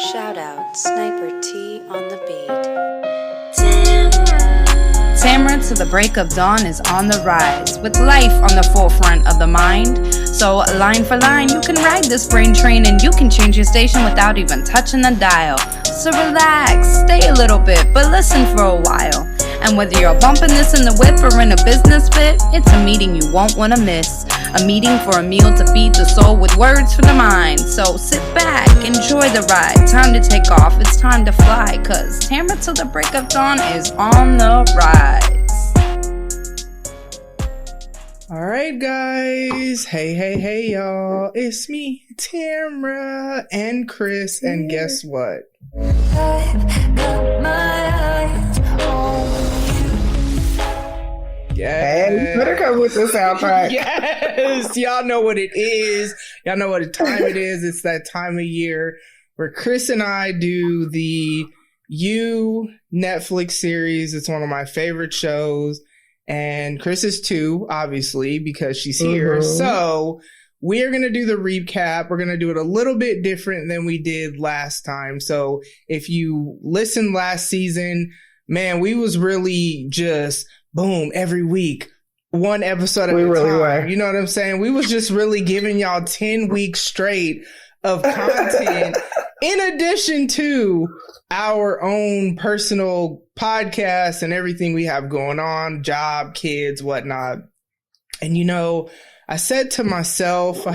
Shout out Sniper T on the beat. Tamara to the break of dawn is on the rise, with life on the forefront of the mind. So line for line, you can ride this brain train and you can change your station without even touching the dial. So relax, stay a little bit, but listen for a while. And whether you're bumping this in the whip or in a business fit, it's a meeting you won't want to miss. A meeting for a meal to feed the soul with words for the mind. So sit back, enjoy the ride. Time to take off, it's time to fly. Cause Tamara till the break of dawn is on the rise. Alright guys, hey y'all, it's me, Tamara and Khris, and guess what? I've got my eyes on Yes. Hey, you better come with the soundtrack. Yes, y'all know what it is. Y'all know what time it is. It's that time of year where Khris and I do the Youuuu Netflix series. It's one of my favorite shows. And Khris is too, obviously, because she's here. Mm-hmm. So we're going to do the recap. We're going to do it a little bit different than we did last time. So if you listened last season, man, we was really just boom every week, one episode at a time. Were. You know what I'm saying? We was just really giving y'all 10 weeks straight of content in addition to our own personal podcast and everything we have going on, job, kids, whatnot. And you know, I said to myself,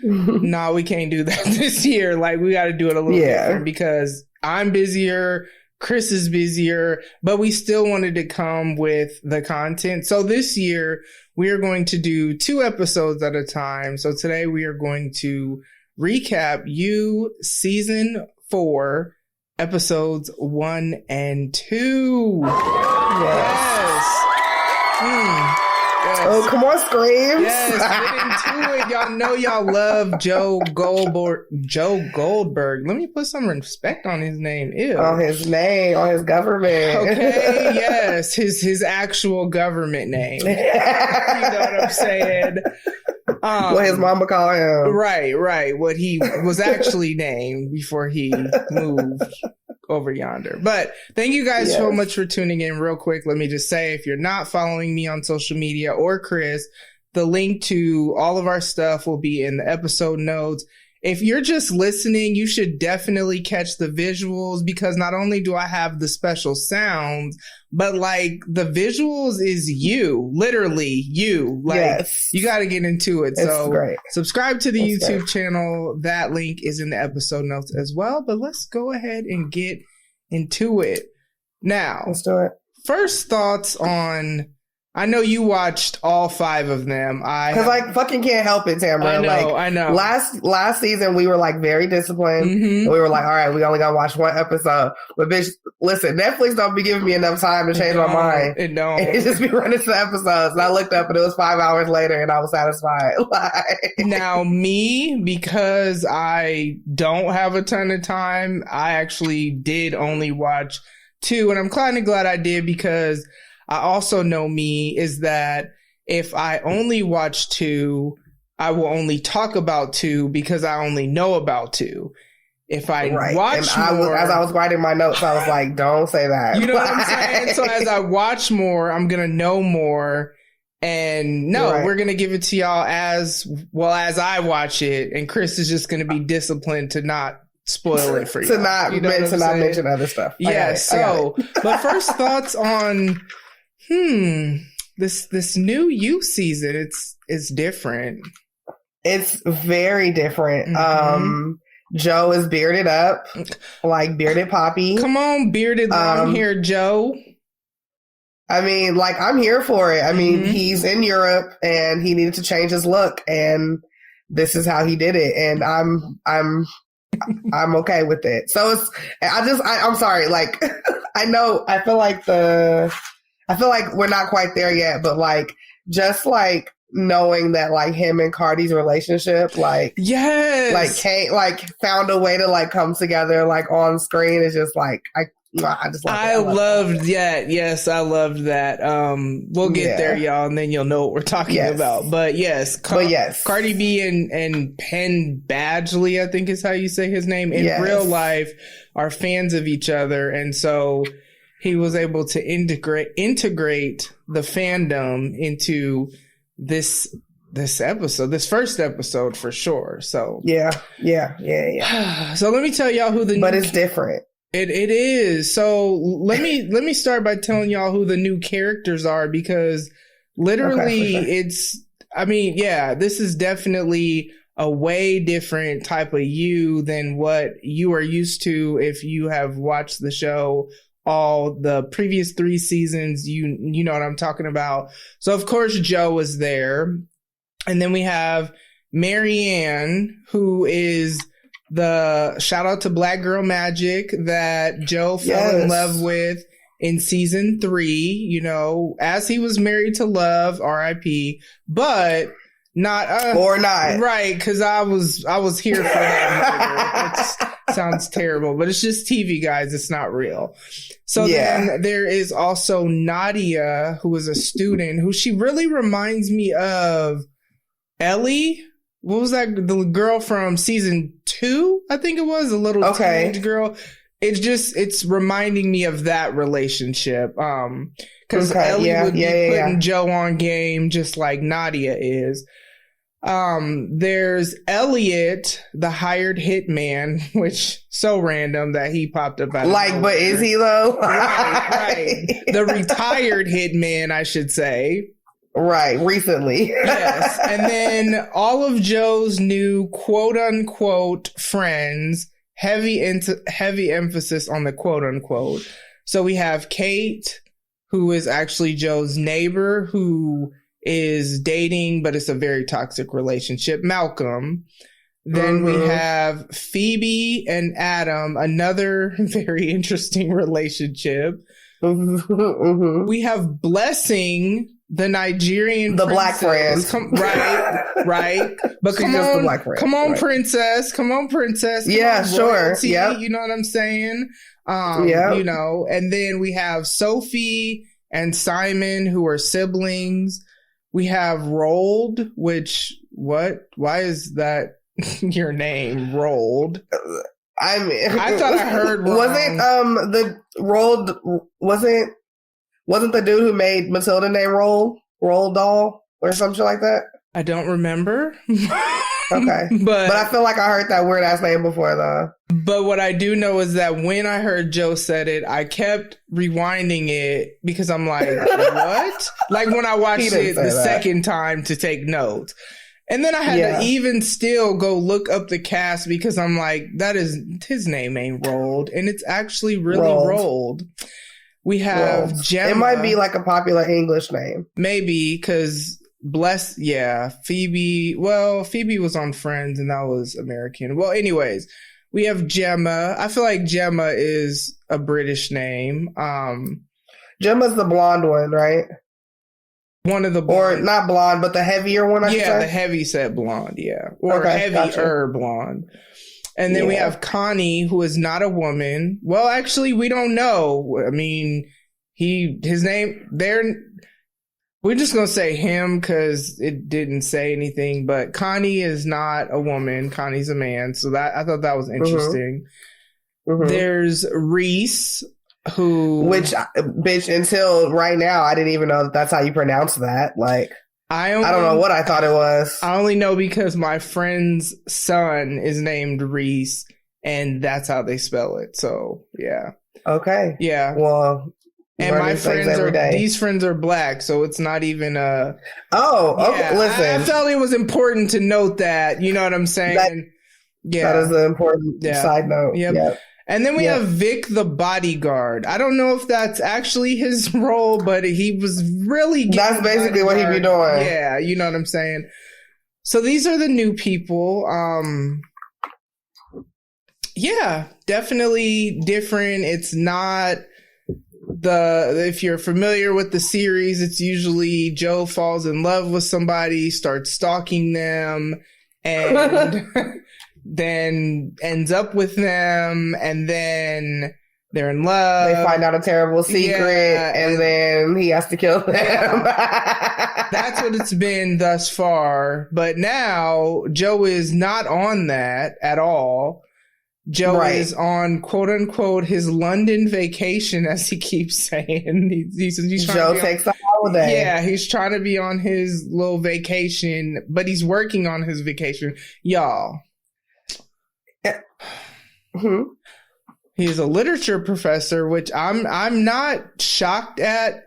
nah, we can't do that this year. Like, we got to do it a little different because I'm busier, Khris is busier, but we still wanted to come with the content. So this year we are going to do 2 episodes at a time. So today we are going to recap Youuuu season 4, episodes 1 and 2. Yes. Yes. Oh, come on, screams. Yes, get into it. Y'all know y'all love Joe Goldberg. Let me put some respect on his name. Ew. On his name, on his government. Okay, yes, his actual government name. You know what I'm saying? What his mama call him. Right. What he was actually named before he moved over yonder. But thank you guys so much for tuning in. Real quick, let me just say, if you're not following me on social media or Khris, the link to all of our stuff will be in the episode notes. If you're just listening, you should definitely catch the visuals, because not only do I have the special sounds, but like the visuals is you, literally you. Like, you got to get into it. So great. Subscribe to the YouTube channel. That link is in the episode notes as well. But let's go ahead and get into it. Now, let's do it. First thoughts on, I know you watched all 5 of them. Because I fucking can't help it, Tamara. I know. Last season, we were like very disciplined. Mm-hmm. We were like, all right, we only got to watch 1 episode. But bitch, listen, Netflix don't be giving me enough time to change my mind. It don't. It just be running to episodes. And I looked up and it was 5 hours later and I was satisfied. Now me, because I don't have a ton of time, I actually did only watch 2. And I'm kind of glad I did, because I also know me is that if I only watch 2, I will only talk about 2 because I only know about 2. If I watch more, as I was writing my notes, I was like, don't say that. You know what I'm saying? So as I watch more, I'm going to know more. And we're going to give it to y'all as well as I watch it. And Khris is just going to be disciplined to not spoil it for you. To not mention other stuff. Yeah. But first thoughts on this new Youuuu season. It's different. It's very different. Mm-hmm. Joe is bearded up, like bearded Poppy. Come on, bearded long hair Joe. I mean, like, I'm here for it. I mean, he's in Europe and he needed to change his look, and this is how he did it. And I'm okay with it. So I'm sorry. Like, I feel like we're not quite there yet, but like, just like knowing that like him and Cardi's relationship, like, found a way to like come together like on screen is just like, I just love it. I loved that. Yes, I loved that. We'll get there, y'all, and then you'll know what we're talking about. But yes, Cardi B and Penn Badgley, I think is how you say his name, in real life are fans of each other, and so he was able to integrate the fandom into this episode, this first episode for sure. So yeah. So let me tell y'all who but it's different. It is. So let me start by telling y'all who the new characters are, because literally this is definitely a way different type of you than what you are used to if you have watched the show all the previous 3 seasons. You know what I'm talking about. So of course Joe is there. And then we have Marianne, who is the shout out to Black Girl Magic that Joe fell in love with in season 3, you know, as he was married to Love, R.I.P. But not right, because I was here for that. It sounds terrible, but it's just TV, guys. It's not real. So then there is also Nadia, who is a student, who she really reminds me of Ellie. What was that? The girl from season 2, I think it was, a little teenage girl. It's reminding me of that relationship. Because Ellie would be putting Joe on game just like Nadia is. There's Elliot, the hired hitman, which so random that he popped up out of nowhere. But is he though? right. The retired hitman, I should say. Right, recently. Yes. And then all of Joe's new quote unquote friends, heavy emphasis on the quote unquote. So we have Kate, who is actually Joe's neighbor, who is dating, but it's a very toxic relationship, Malcolm. Then we have Phoebe and Adam, another very interesting relationship. We have Blessing, the Nigerian princess. Black friend. Right. But come on, princess. Come on, princess. Sure. Yeah. You know what I'm saying? You know, and then we have Sophie and Simon, who are siblings. We have Rolled, which, why is that your name, Rolled? I mean, I thought I heard wrong. Wasn't the dude who made Matilda named Roll Doll or something like that? I don't remember. Okay. But I feel like I heard that weird ass name before though. But what I do know is that when I heard Joe said it, I kept rewinding it because I'm like, what? Like when I watched it the second time to take notes. And then I had to even still go look up the cast because I'm like, his name ain't Rolled. And it's actually really Rolled. We have Gemma. It might be like a popular English name. Maybe because Phoebe. Well, Phoebe was on Friends and that was American. Well, anyways, we have Gemma. I feel like Gemma is a British name. Gemma's the blonde one, right? One of the blonde. Or not blonde, but the heavier one, I should say? The heavy set blonde, yeah. Or heavier blonde. And then we have Connie, who is not a woman. Well, actually, we don't know. I mean, his name, we're just going to say him because it didn't say anything. But Connie is not a woman. Connie's a man. So I thought that was interesting. There's Reese, which, bitch, until right now, I didn't even know that's how you pronounce that. Like, I don't know what I thought it was. I only know because my friend's son is named Reese, and that's how they spell it. So, yeah. Okay. Yeah. Well, and my these friends are black, so it's not even a... Oh, okay. Listen. I felt it was important to note that. You know what I'm saying? That is an important side note. Yep. And then we have Vic the bodyguard. I don't know if that's actually his role, but he was really... That's basically what he'd be doing. Yeah, you know what I'm saying? So these are the new people. Definitely different. It's not if you're familiar with the series, it's usually Joe falls in love with somebody, starts stalking them, and... then ends up with them, and then They're in love. They find out a terrible secret, and then he has to kill them. That's what it's been thus far. But now Joe is not on that at all. Joe is on, quote unquote, his London vacation, as he keeps saying. He's Joe takes a holiday. Yeah, he's trying to be on his little vacation, but he's working on his vacation. Y'all. He's a literature professor, which I'm not shocked at,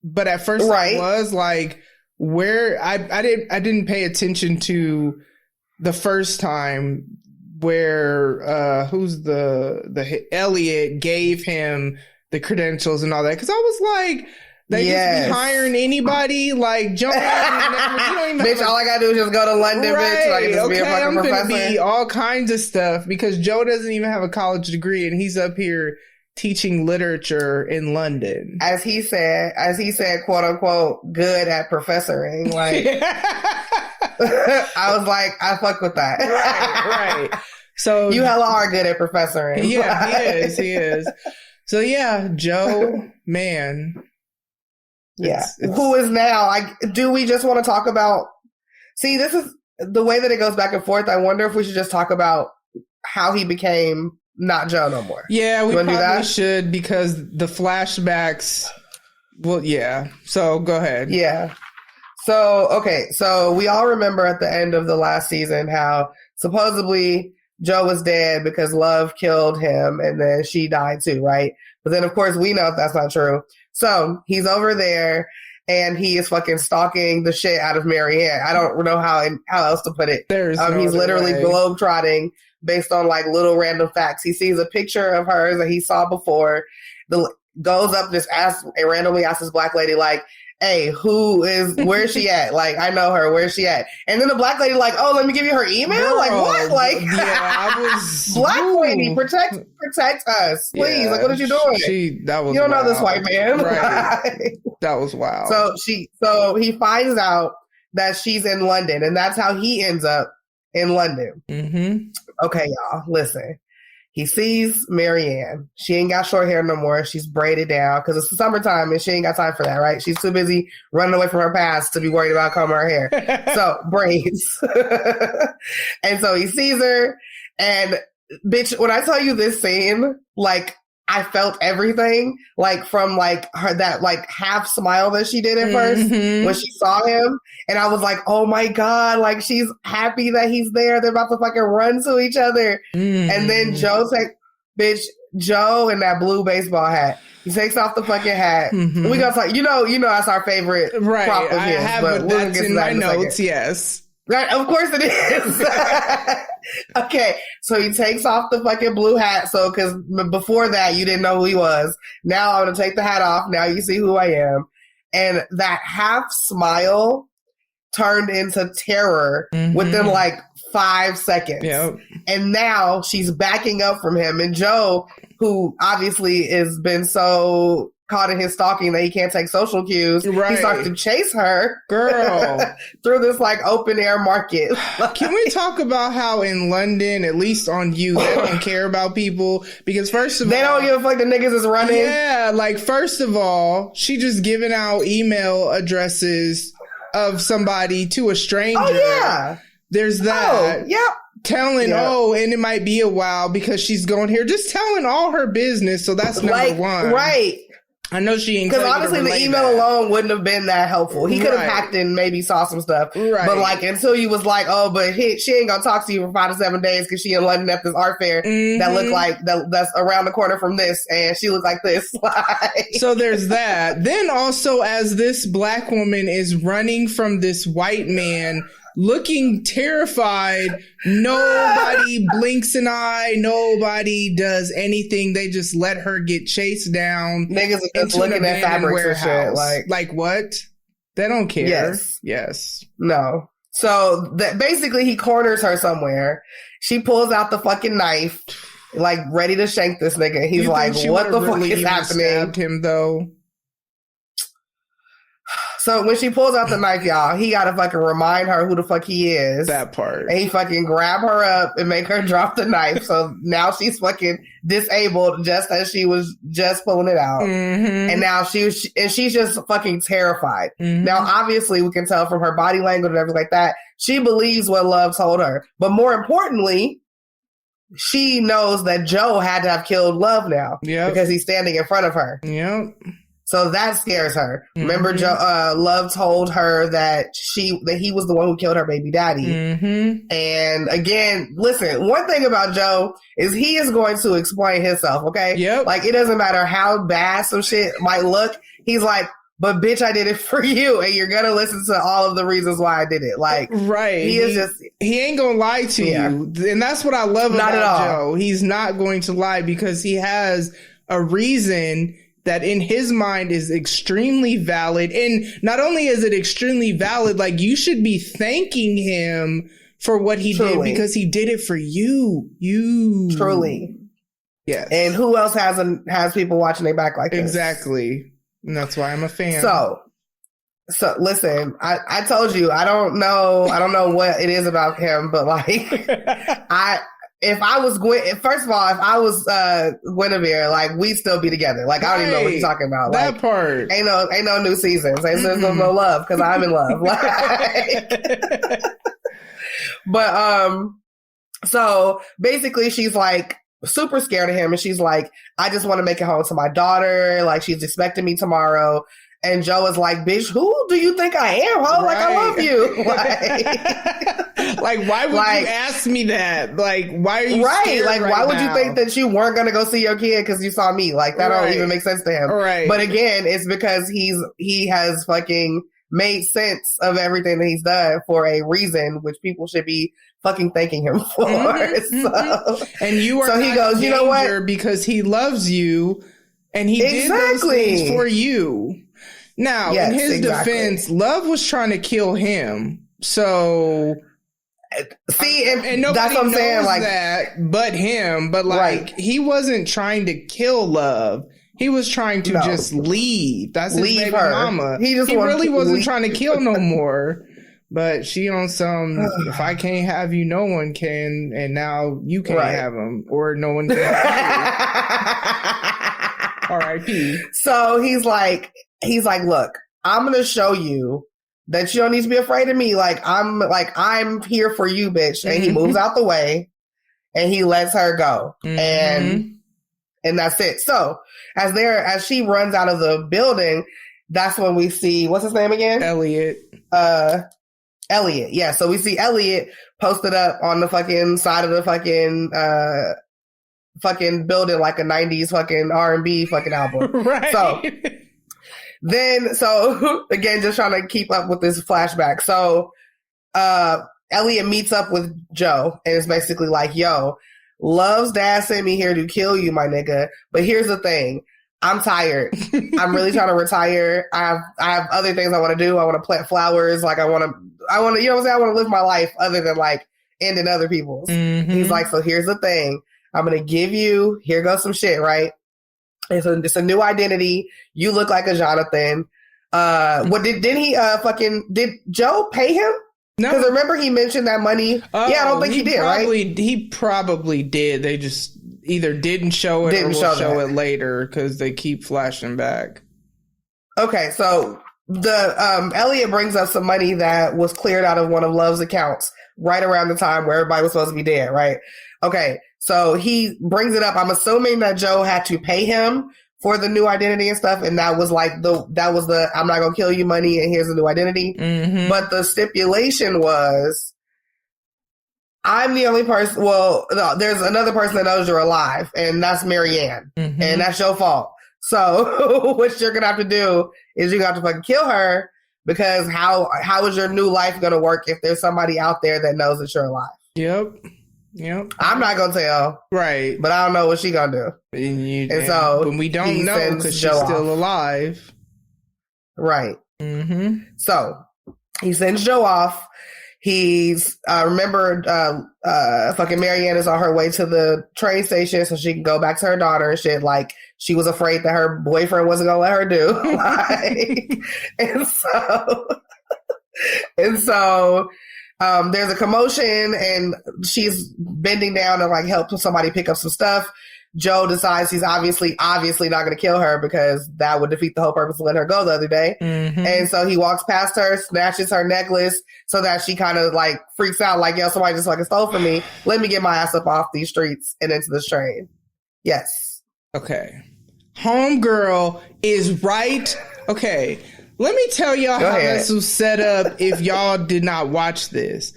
but at first I was like, where I didn't pay attention to the first time where who's the Elliot gave him the credentials and all that, because I was like, they just be hiring anybody like John. Bitch, all I gotta do is just go to London, bitch. So I can just be a fucking professor. I'm gonna be all kinds of stuff because Joe doesn't even have a college degree and he's up here teaching literature in London. As he said, quote unquote, good at professoring. Like, I was like, I fuck with that. Right. So you hella are good at professoring. Yeah, he is. So yeah, Joe, man. Yeah. Who is now? Do we just want to talk about? See, this is the way that it goes back and forth. I wonder if we should just talk about how he became not Joe no more. Yeah, we probably should, because the flashbacks. Well, yeah. So go ahead. Yeah. So, okay. So we all remember at the end of the last season how supposedly Joe was dead because love killed him and then she died too, right? But then, of course, we know that's not true. So he's over there and he is fucking stalking the shit out of Marianne. I don't know how else to put it. He's literally globetrotting based on like little random facts. He sees a picture of hers that he saw before. Goes up, just randomly asks this black lady like, hey, where's she at? Like, I know her. Where's she at? And then the black lady like, oh, let me give you her email? Girl, like, what? Like, yeah, I was... Black lady, protect us. Please. Yeah, like, what are you doing? That was You don't wild. know this white man. Right. That was wild. So he finds out that she's in London, and that's how he ends up in London. Mm-hmm. Okay, y'all, listen. He sees Marianne. She ain't got short hair no more. She's braided down because it's the summertime and she ain't got time for that, right? She's too busy running away from her past to be worried about combing her hair. So, braids. And so he sees her. And, bitch, when I tell you this scene, like, I felt everything, like, from, like, her, that, like, half smile that she did at first when she saw him. And I was like, oh, my God, like, she's happy that he's there. They're about to fucking run to each other. And then Joe in that blue baseball hat. He takes off the fucking hat. We gonna talk, you know, that's our favorite prop of his. But that's in my notes, yes. Right, of course it is. Okay, so he takes off the fucking blue hat. So, because before that, you didn't know who he was. Now I'm going to take the hat off. Now you see who I am. And that half smile turned into terror within like 5 seconds. Yep. And now she's backing up from him. And Joe, who obviously has been so caught in his stalking that he can't take social cues, he starts to chase her, girl, through this like open air market. Can we talk about how in London, at least on Youuuu, they don't care about people? Because first of all, they don't give a fuck the niggas is running. Yeah, like first of all, she just giving out email addresses of somebody to a stranger. Oh yeah, there's that. Oh, yep. Telling, and it might be a while because she's going here, just telling all her business. So that's number one. Right. I know she ain't, because honestly the email alone wouldn't have been that helpful. He could have hacked and maybe saw some stuff, but like until you was like, oh, but she ain't gonna talk to you for 5 to 7 days because she in London at this art fair that looked like that's around the corner from this, and she looked like this. So there's that. Then also, as this black woman is running from this white man, looking terrified, nobody blinks an eye, nobody does anything. They just let her get chased down. Niggas are just looking at fabrics and shit. Like what? They don't care. Yes. No. So basically he corners her somewhere. She pulls out the fucking knife, like ready to shank this nigga. He's like, what the fuck is happening? Stabbed him though. So when she pulls out the knife, y'all, he gotta fucking remind her who the fuck he is. That part. And he fucking grab her up and make her drop the knife. So now she's fucking disabled just as she was just pulling it out. Mm-hmm. And now she's just fucking terrified. Mm-hmm. Now, obviously, we can tell from her body language and everything like that, she believes what Love told her. But more importantly, she knows that Joe had to have killed Love now. Yep. Because he's standing in front of her. Yep. So that scares her. Mm-hmm. Remember, Love told her that he was the one who killed her baby daddy. Mm-hmm. And again, listen, one thing about Joe is he is going to explain himself, okay? Yep. Like, it doesn't matter how bad some shit might look. He's like, but bitch, I did it for you. And you're going to listen to all of the reasons why I did it. Like, right. He ain't going to lie to you. And that's what I love Not at about all. Joe. He's not going to lie because he has a reason that in his mind is extremely valid. And not only is it extremely valid, like, you should be thanking him for what he did because he did it for you. You. Truly. Yes. And who else has people watching their back like this? Exactly. And that's why I'm a fan. So listen, I told you, I don't know what it is about him, but like, if I was first of all, if I was Guinevere, like, we'd still be together. Like, I don't even know what you're talking about. That like, part. Ain't no new seasons. There's no love because I'm in love. Like, but so basically, she's like super scared of him, and she's like, I just want to make it home to my daughter. Like, she's expecting me tomorrow. And Joe is like, bitch, who do you think I am, ho? Like, I love you. Like, why would you ask me that? Like, why are you scared Like, why would now? you think that you weren't going to go see your kid because you saw me? Like, that don't even make sense to him. Right. But again, it's because he has fucking made sense of everything that he's done for a reason, which people should be fucking thanking him for. Mm-hmm. So, and you are so he goes, you know what? Because he loves you and he did those things for you. Now, in his defense, Love was trying to kill him. So, see, and nobody that's what I'm knows saying, like, that but him. But like, he wasn't trying to kill Love. He was trying to just leave. That's his baby mama. He really wasn't trying to kill no more. But she on some, if I can't have you, no one can. And now you can't have him, or no one can have you. R.I.P. So he's like, look, I'm going to show you that you don't need to be afraid of me. I'm here for you, bitch. And he moves out the way and he lets her go. And that's it. So as she runs out of the building, that's when we see, what's his name again? Elliot. Elliot. Yeah. So we see Elliot posted up on the fucking side of the fucking building like a 90s fucking R&B fucking album. Right. So again, just trying to keep up with this flashback. So Elliot meets up with Joe and it's basically like, yo, Love's dad sent me here to kill you, my nigga. But here's the thing. I'm tired. I'm really trying to retire. I have other things I want to do. I want to plant flowers. Like, I want to, you know what I'm saying? I want to live my life other than like ending other people's. He's like, so here's the thing. I'm going to give you, here goes some shit, right? And so it's a new identity. You look like a Jonathan. Did Joe pay him? No. Because remember he mentioned that money. I don't think he did, right? He probably did. They just either didn't show it or will show it later because they keep flashing back. Okay, so the Elliot brings up some money that was cleared out of one of Love's accounts right around the time where everybody was supposed to be dead, right? Okay, so he brings it up. I'm assuming that Joe had to pay him for the new identity and stuff, and that was the I'm not gonna kill you money, and here's the new identity. But the stipulation was, I'm the only person. Well, no, there's another person that knows you're alive, and that's Marianne, and that's your fault. So what you're gonna have to do is you have to fucking kill her, because how is your new life gonna work if there's somebody out there that knows that you're alive? Yep. I'm not gonna tell, right? But I don't know what she gonna do, and so when we don't know because she's still alive, right? So he sends Joe off. He's remembered fucking Marianne is on her way to the train station so she can go back to her daughter and shit. Like, she was afraid that her boyfriend wasn't gonna let her do. Like, and so there's a commotion and she's bending down to like help somebody pick up some stuff. Joe decides he's obviously not going to kill her because that would defeat the whole purpose of letting her go the other day. Mm-hmm. And so he walks past her, snatches her necklace so that she kind of like freaks out like, yo, somebody just fucking stole from me. Let me get my ass up off these streets and into this train. Yes. Okay. Homegirl is right. Okay. Let me tell y'all how this was set up if y'all did not watch this.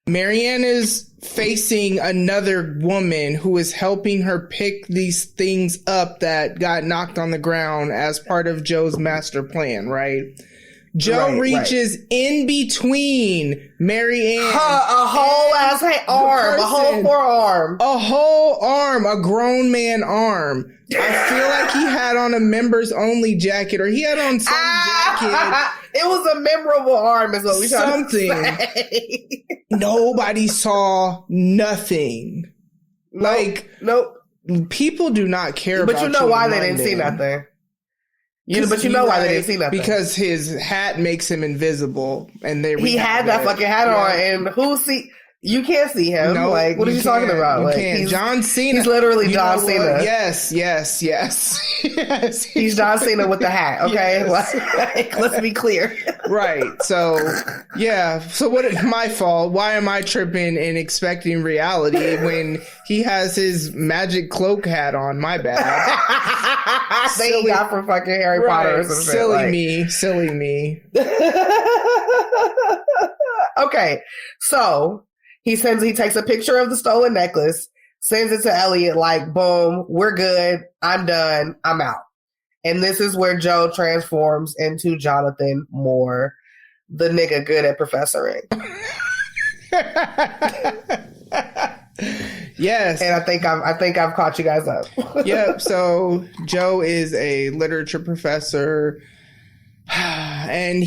Marianne is facing another woman who is helping her pick these things up that got knocked on the ground as part of Joe's master plan, right? Joe reaches in between Marianne. A whole ass arm, a whole forearm. A whole arm, a grown man arm. I feel like he had on a members only jacket, or he had on some jacket. It was a memorable arm, is what we trying to say. Nobody saw nothing. Nope. People do not care about. But you know why they didn't see nothing. But you know why they didn't see nothing. Because his hat makes him invisible, and he had that fucking hat on, and you can't see him. No, like, what are you talking about? Like, he's John Cena. He's literally John Cena. Yes. He's John Cena with the hat. Okay, like, let's be clear. Right. So, yeah. So my fault. Why am I tripping and expecting reality when he has his magic cloak hat on? My bad. That he got from fucking Harry Potter or some shit. Silly me. Okay, so he takes a picture of the stolen necklace, sends it to Elliot like, boom, we're good. I'm done. I'm out. And this is where Joe transforms into Jonathan Moore, the nigga good at professoring. Yes. And I think I've caught you guys up. Yep. So Joe is a literature professor, and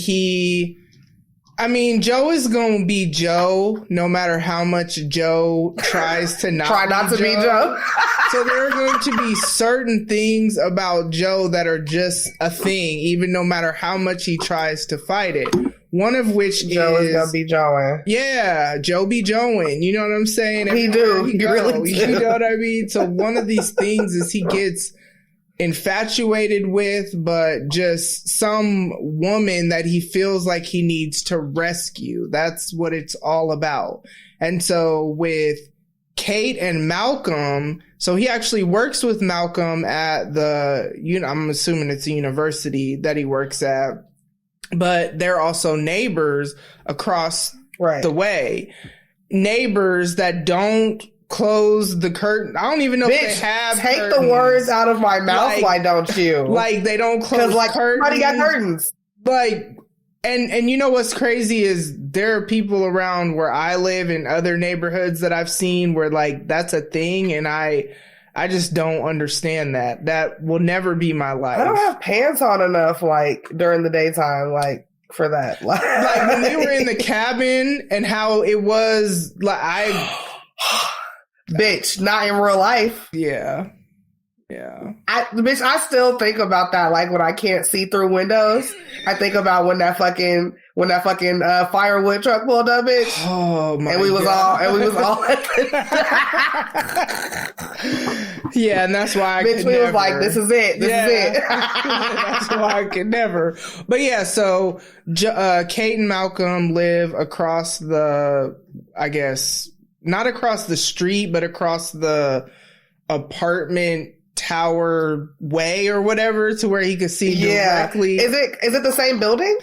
Joe is going to be Joe no matter how much Joe tries to not be Joe. So there are going to be certain things about Joe that are just a thing, even no matter how much he tries to fight it. One of which Joe is going to be Joeing. Yeah, Joe be Joeing. You know what I'm saying? He do. He really do. You know what I mean? So one of these things is he gets infatuated with, but just some woman that he feels like he needs to rescue. That's what it's all about. And so with Kate and Malcolm, so he actually works with Malcolm at I'm assuming it's a university that he works at, but they're also neighbors across the way. Neighbors that don't close the curtain. I don't even know if they have take curtains. The words out of my mouth. Why don't you? Like, they don't close curtains. Because everybody got curtains. Like, and you know what's crazy is there are people around where I live in other neighborhoods that I've seen where like that's a thing, and I just don't understand that. That will never be my life. I don't have pants on enough like during the daytime, like for that. Like when we were in the cabin and how it was like bitch, not in real life. Yeah. I still think about that. Like when I can't see through windows, I think about when that fucking firewood truck pulled up, bitch. Oh my! And we was all. Yeah, and that's why bitch. We was like, this is it. This is it. That's why I could never. But yeah, so Kate and Malcolm live across I guess not across the street, but across the apartment tower way or whatever, to where he could see directly. Is it the same building?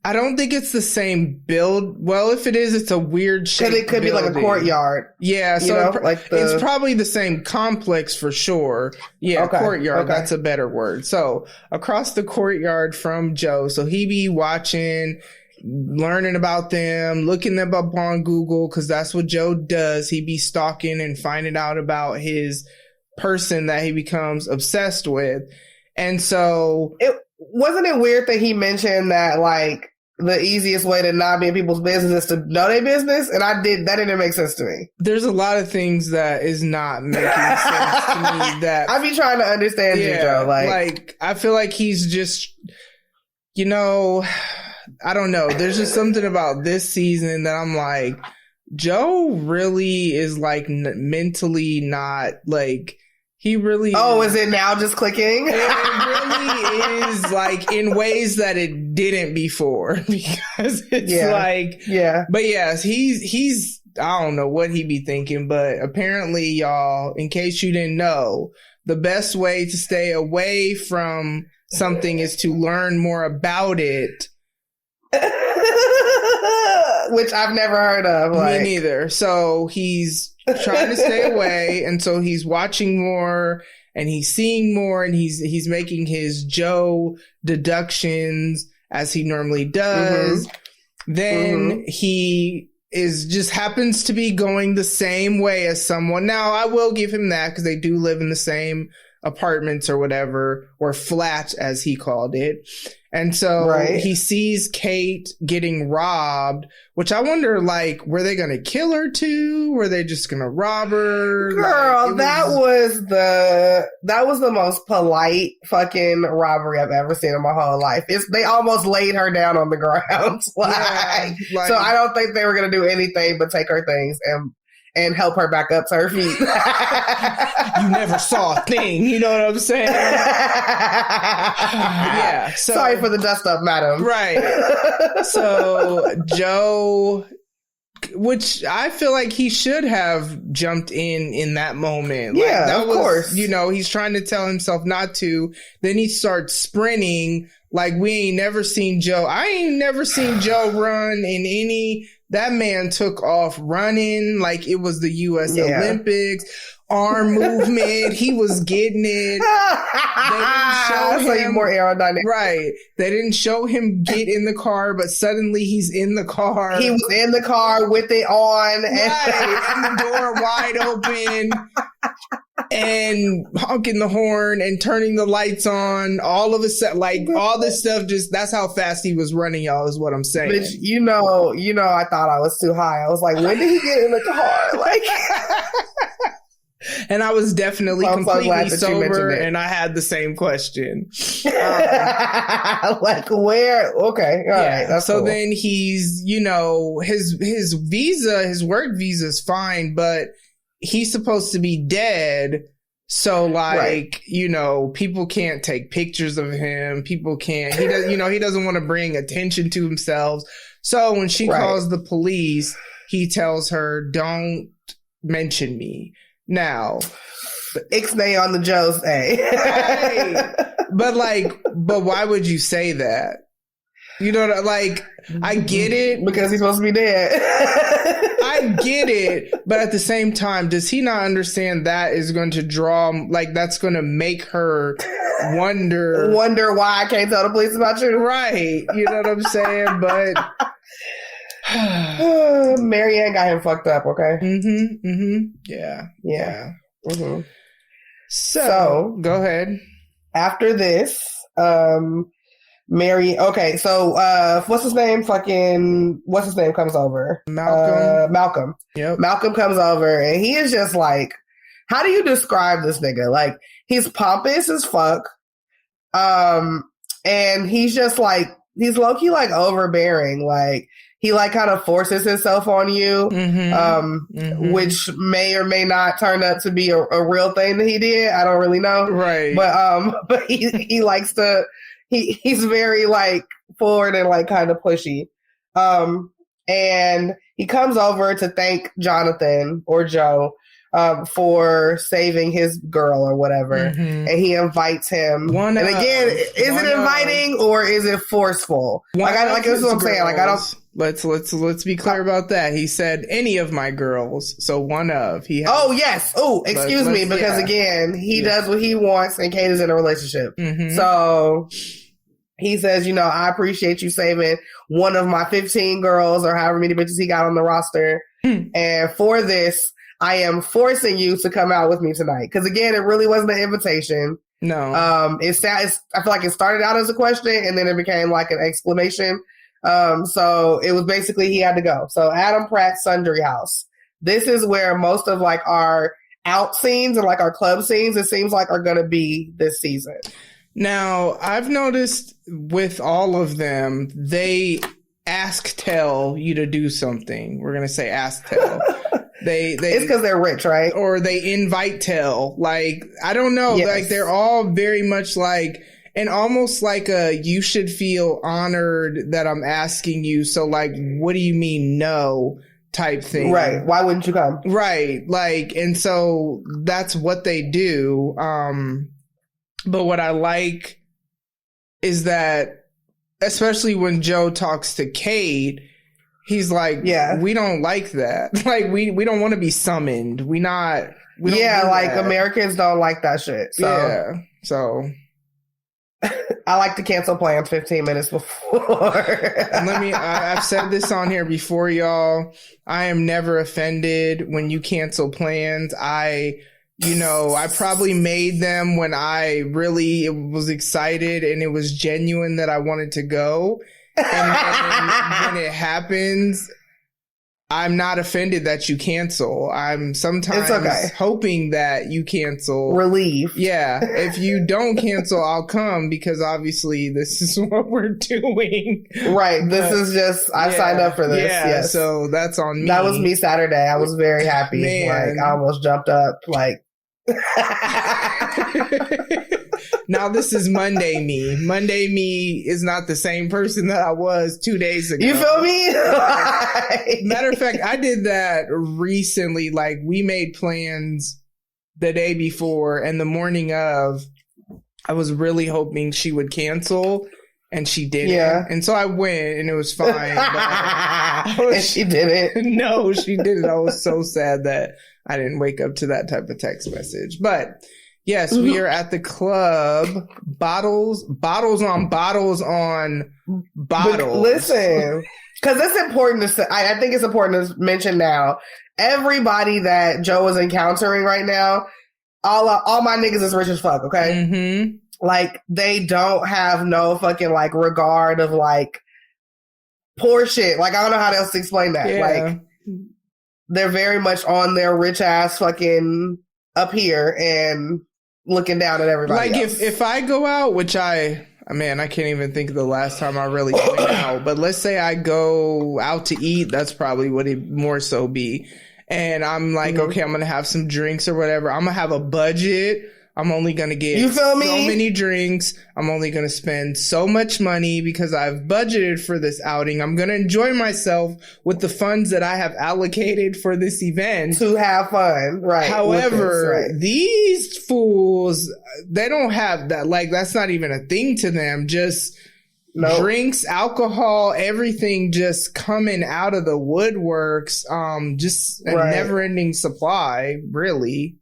I don't think it's the same build. Well, if it is, it's a weird shape. Because it could be like a courtyard. Yeah, so it's probably the same complex for sure. Yeah, okay, courtyard. Okay. That's a better word. So across the courtyard from Joe. So he be watching, learning about them, looking them up on Google, because that's what Joe does. He be stalking and finding out about his person that he becomes obsessed with. And so wasn't it weird that he mentioned that like the easiest way to not be in people's business is to know their business, and that didn't make sense to me. There's a lot of things that is not making sense to me. That I be trying to understand you, Joe. Like I feel like he's just, you know, I don't know. There's just something about this season that I'm like, Joe really is like mentally not like. He really is it now just clicking? It really is like in ways that it didn't before, because it's but yes, he's I don't know what he be thinking, but apparently, y'all, in case you didn't know, the best way to stay away from something is to learn more about it. Which I've never heard of. Me neither. So he's trying to stay away, and so he's watching more, and he's seeing more, and he's making his Joe deductions as he normally does. Then he just happens to be going the same way as someone. Now, I will give him that, because they do live in the same apartments or whatever, or flat as he called it. And so he sees Kate getting robbed, which I wonder, like, were they going to kill her too? Were they just going to rob her? Girl, that was the most polite fucking robbery I've ever seen in my whole life. They almost laid her down on the ground. So I don't think they were going to do anything but take her things and help her back up to her feet. You never saw a thing. You know what I'm saying? Yeah. So, sorry for the dust up, madam. Right. So Joe, which I feel like he should have jumped in that moment. Like, yeah, of course. You know, he's trying to tell himself not to. Then he starts sprinting. Like, we ain't never seen Joe. I ain't never seen Joe run in any. That man took off running like it was the U.S. Olympics. Arm movement. He was getting it. They didn't show him more aerodynamic. Right. They didn't show him get in the car, but suddenly he's in the car. He was in the car with it on. Right. And the door wide open. And honking the horn and turning the lights on, all of a sudden, like all this stuff, just that's how fast he was running, y'all, is what I'm saying. But you know, I thought I was too high. I was like, when did he get in the car? Like, and I was definitely completely sober, and I had the same question. Like, where? Okay, all right. That's so cool. then he's, you know, his visa, his work visa is fine, but he's supposed to be dead. So like, you know, people can't take pictures of him. People can't, he does, you know, he doesn't want to bring attention to himself. So when she calls the police, he tells her, don't mention me. Now, Ixnay on the Joe's right. But why would you say that? You know, like, I get it. Because he's supposed to be dead. I get it. But at the same time, does he not understand that is going to draw, like, that's going to make her wonder why I can't tell the police about you? Right. You know what I'm saying? But Marianne got him fucked up, okay? Yeah. Mm-hmm. So, go ahead. After this, what's his name? What's his name comes over? Malcolm. Yep. Malcolm comes over, and he is just like, how do you describe this nigga? Like, he's pompous as fuck. And he's just like, he's low-key like overbearing. Like, he like kind of forces himself on you, which may or may not turn out to be a real thing that he did. I don't really know. Right. But he likes to, he's very like forward and like kind of pushy. And he comes over to thank Jonathan or Joe for saving his girl or whatever. And he invites him. Is it inviting or is it forceful? This is what I'm saying. Like, I don't. Let's be clear about that. He said any of my girls, so one of. Excuse me, because again, he does what he wants, and Kate is in a relationship. So he says, you know, I appreciate you saving one of my 15 girls or however many bitches he got on the roster, and for this, I am forcing you to come out with me tonight. Because again, it really wasn't an invitation. No. I feel like it started out as a question and then it became like an exclamation. So it was basically he had to go. So Adam Pratt's Sundry House. This is where most of like our out scenes and like our club scenes, it seems like, are going to be this season. Now, I've noticed with all of them, they ask tell you to do something. We're going to say ask tell. It's because they're rich, right? Or they invite tell. Like, I don't know. Yes. Like, they're all very much like, and almost like you should feel honored that I'm asking you. So, like, what do you mean no type thing? Right. Why wouldn't you come? Right. Like, and so that's what they do. But what I like is that, especially when Joe talks to Kate, he's like, we don't like that. Like, we don't want to be summoned. We don't do that. Americans don't like that shit. So. Yeah. So I like to cancel plans 15 minutes before. And I've said this on here before, y'all. I am never offended when you cancel plans. I probably made them when I really was excited and it was genuine that I wanted to go. And then when it happens, I'm not offended that you cancel. I'm sometimes hoping that you cancel. Relief. Yeah. If you don't cancel, I'll come because obviously this is what we're doing. Right. This is just, I signed up for this. Yeah. Yes. So that's on me. That was me Saturday. I was very happy. Man. Like, I almost jumped up. Like, now this is Monday me. Monday me is not the same person that I was 2 days ago. You feel me? Matter of fact, I did that recently. Like, we made plans the day before and the morning of, I was really hoping she would cancel and she didn't. Yeah. And so I went and it was fine. And she didn't. No, she didn't. I was so sad that I didn't wake up to that type of text message. But yes, we are at the club. Bottles on bottles on bottles. But listen, because it's important to say, I think it's important to mention now, everybody that Joe is encountering right now, all my niggas is rich as fuck, okay? Mm-hmm. Like, they don't have no fucking, like, regard of, like, poor shit. Like, I don't know how else to explain that. Yeah. Like, they're very much on their rich ass fucking up here and looking down at everybody like else. if I go out, which I can't even think of the last time I really went out, but let's say I go out to eat, that's probably what it more so be. And I'm like, okay, I'm going to have some drinks or whatever. I'm going to have a budget. I'm only going to get so many drinks. I'm only going to spend so much money because I've budgeted for this outing. I'm going to enjoy myself with the funds that I have allocated for this event. To have fun, right. However, these fools, they don't have that. Like, that's not even a thing to them. Just drinks, alcohol, everything just coming out of the woodworks. Just a never-ending supply, really.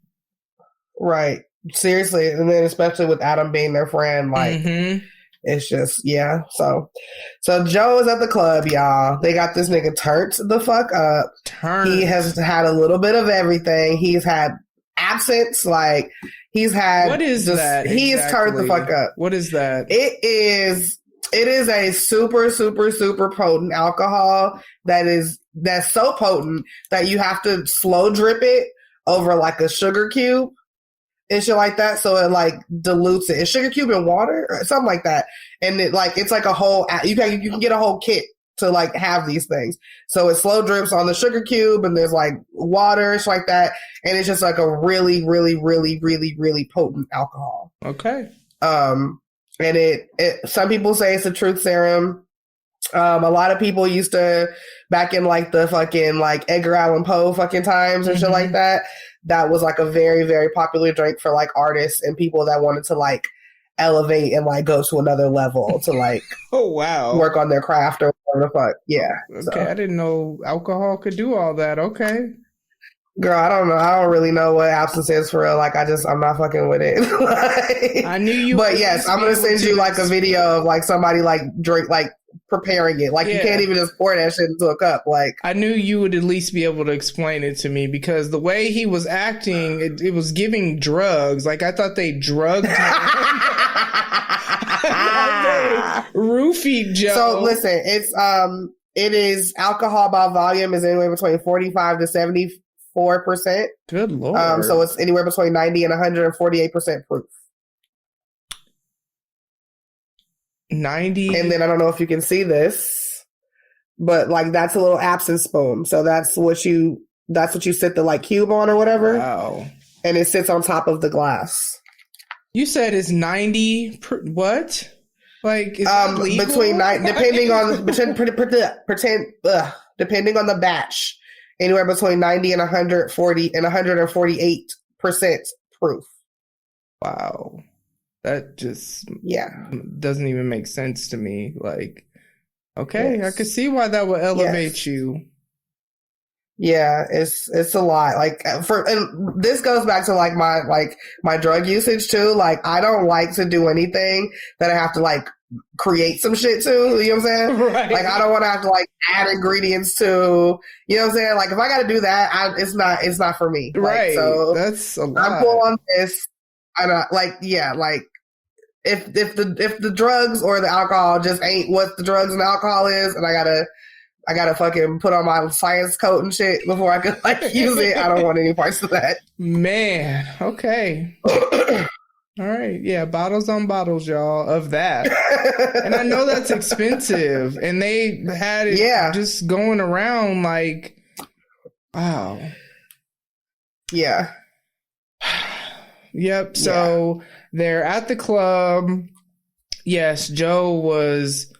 Right. Seriously, and then especially with Adam being their friend, like it's just So Joe is at the club, y'all. They got this nigga turned the fuck up. He has had a little bit of everything. He's had absence, like he's had. What is that? He is turned the fuck up. What is that? It is a super, super, super potent alcohol that's so potent that you have to slow drip it over like a sugar cube and shit like that, so it like dilutes it. It's sugar cube and water or something like that, and it's like a whole. You can get a whole kit to like have these things. So it slow drips on the sugar cube, and there's like water, it's like that, and it's just like a really, really, really, really, really potent alcohol. Okay. And it some people say it's a truth serum. A lot of people used to, back in like the fucking like Edgar Allan Poe fucking times and shit like that. That was like a very, very popular drink for like artists and people that wanted to like elevate and like go to another level to like work on their craft or whatever the fuck. Yeah. Okay, so. I didn't know alcohol could do all that. Okay. Girl, I don't know. I don't really know what absence is for real. Like, I'm not fucking with it. Like, I knew you. But yes, I'm gonna send you like a video of like somebody like drink like preparing it. Like you can't even just pour that shit into a cup. Like I knew you would at least be able to explain it to me because the way he was acting, it was giving drugs. Like I thought they drugged him. Roofie Joe. So listen, it is alcohol by volume is anywhere between 45 to 74%. Good Lord. So it's anywhere between 90 and 148% proof. 90. And then I don't know if you can see this, but like that's a little absinthe spoon. So that's what you sit the like cube on or whatever. Wow. And it sits on top of the glass. You said it's 90. What? Like, is that legal? Between depending on depending on the batch, anywhere between 90 and 140 and 148% proof. Wow. That just doesn't even make sense to me. Like, okay, I could see why that would elevate you. Yeah, it's a lot. Like and this goes back to like my drug usage too. Like I don't like to do anything that I have to like create some shit to. You know what I'm saying? Right. Like I don't want to have to like add ingredients to. You know what I'm saying? Like if I got to do that, it's not for me. Right. Like, so that's a lot. I'm full on this. And if the drugs or the alcohol just ain't what the drugs and alcohol is, and I gotta fucking put on my science coat and shit before I could like use it. I don't want any parts of that. Man, okay. All right, yeah, bottles on bottles, y'all, of that. And I know that's expensive, and they had it just going around like, wow. Yeah. Yep. So they're at the club. Yes, Joe was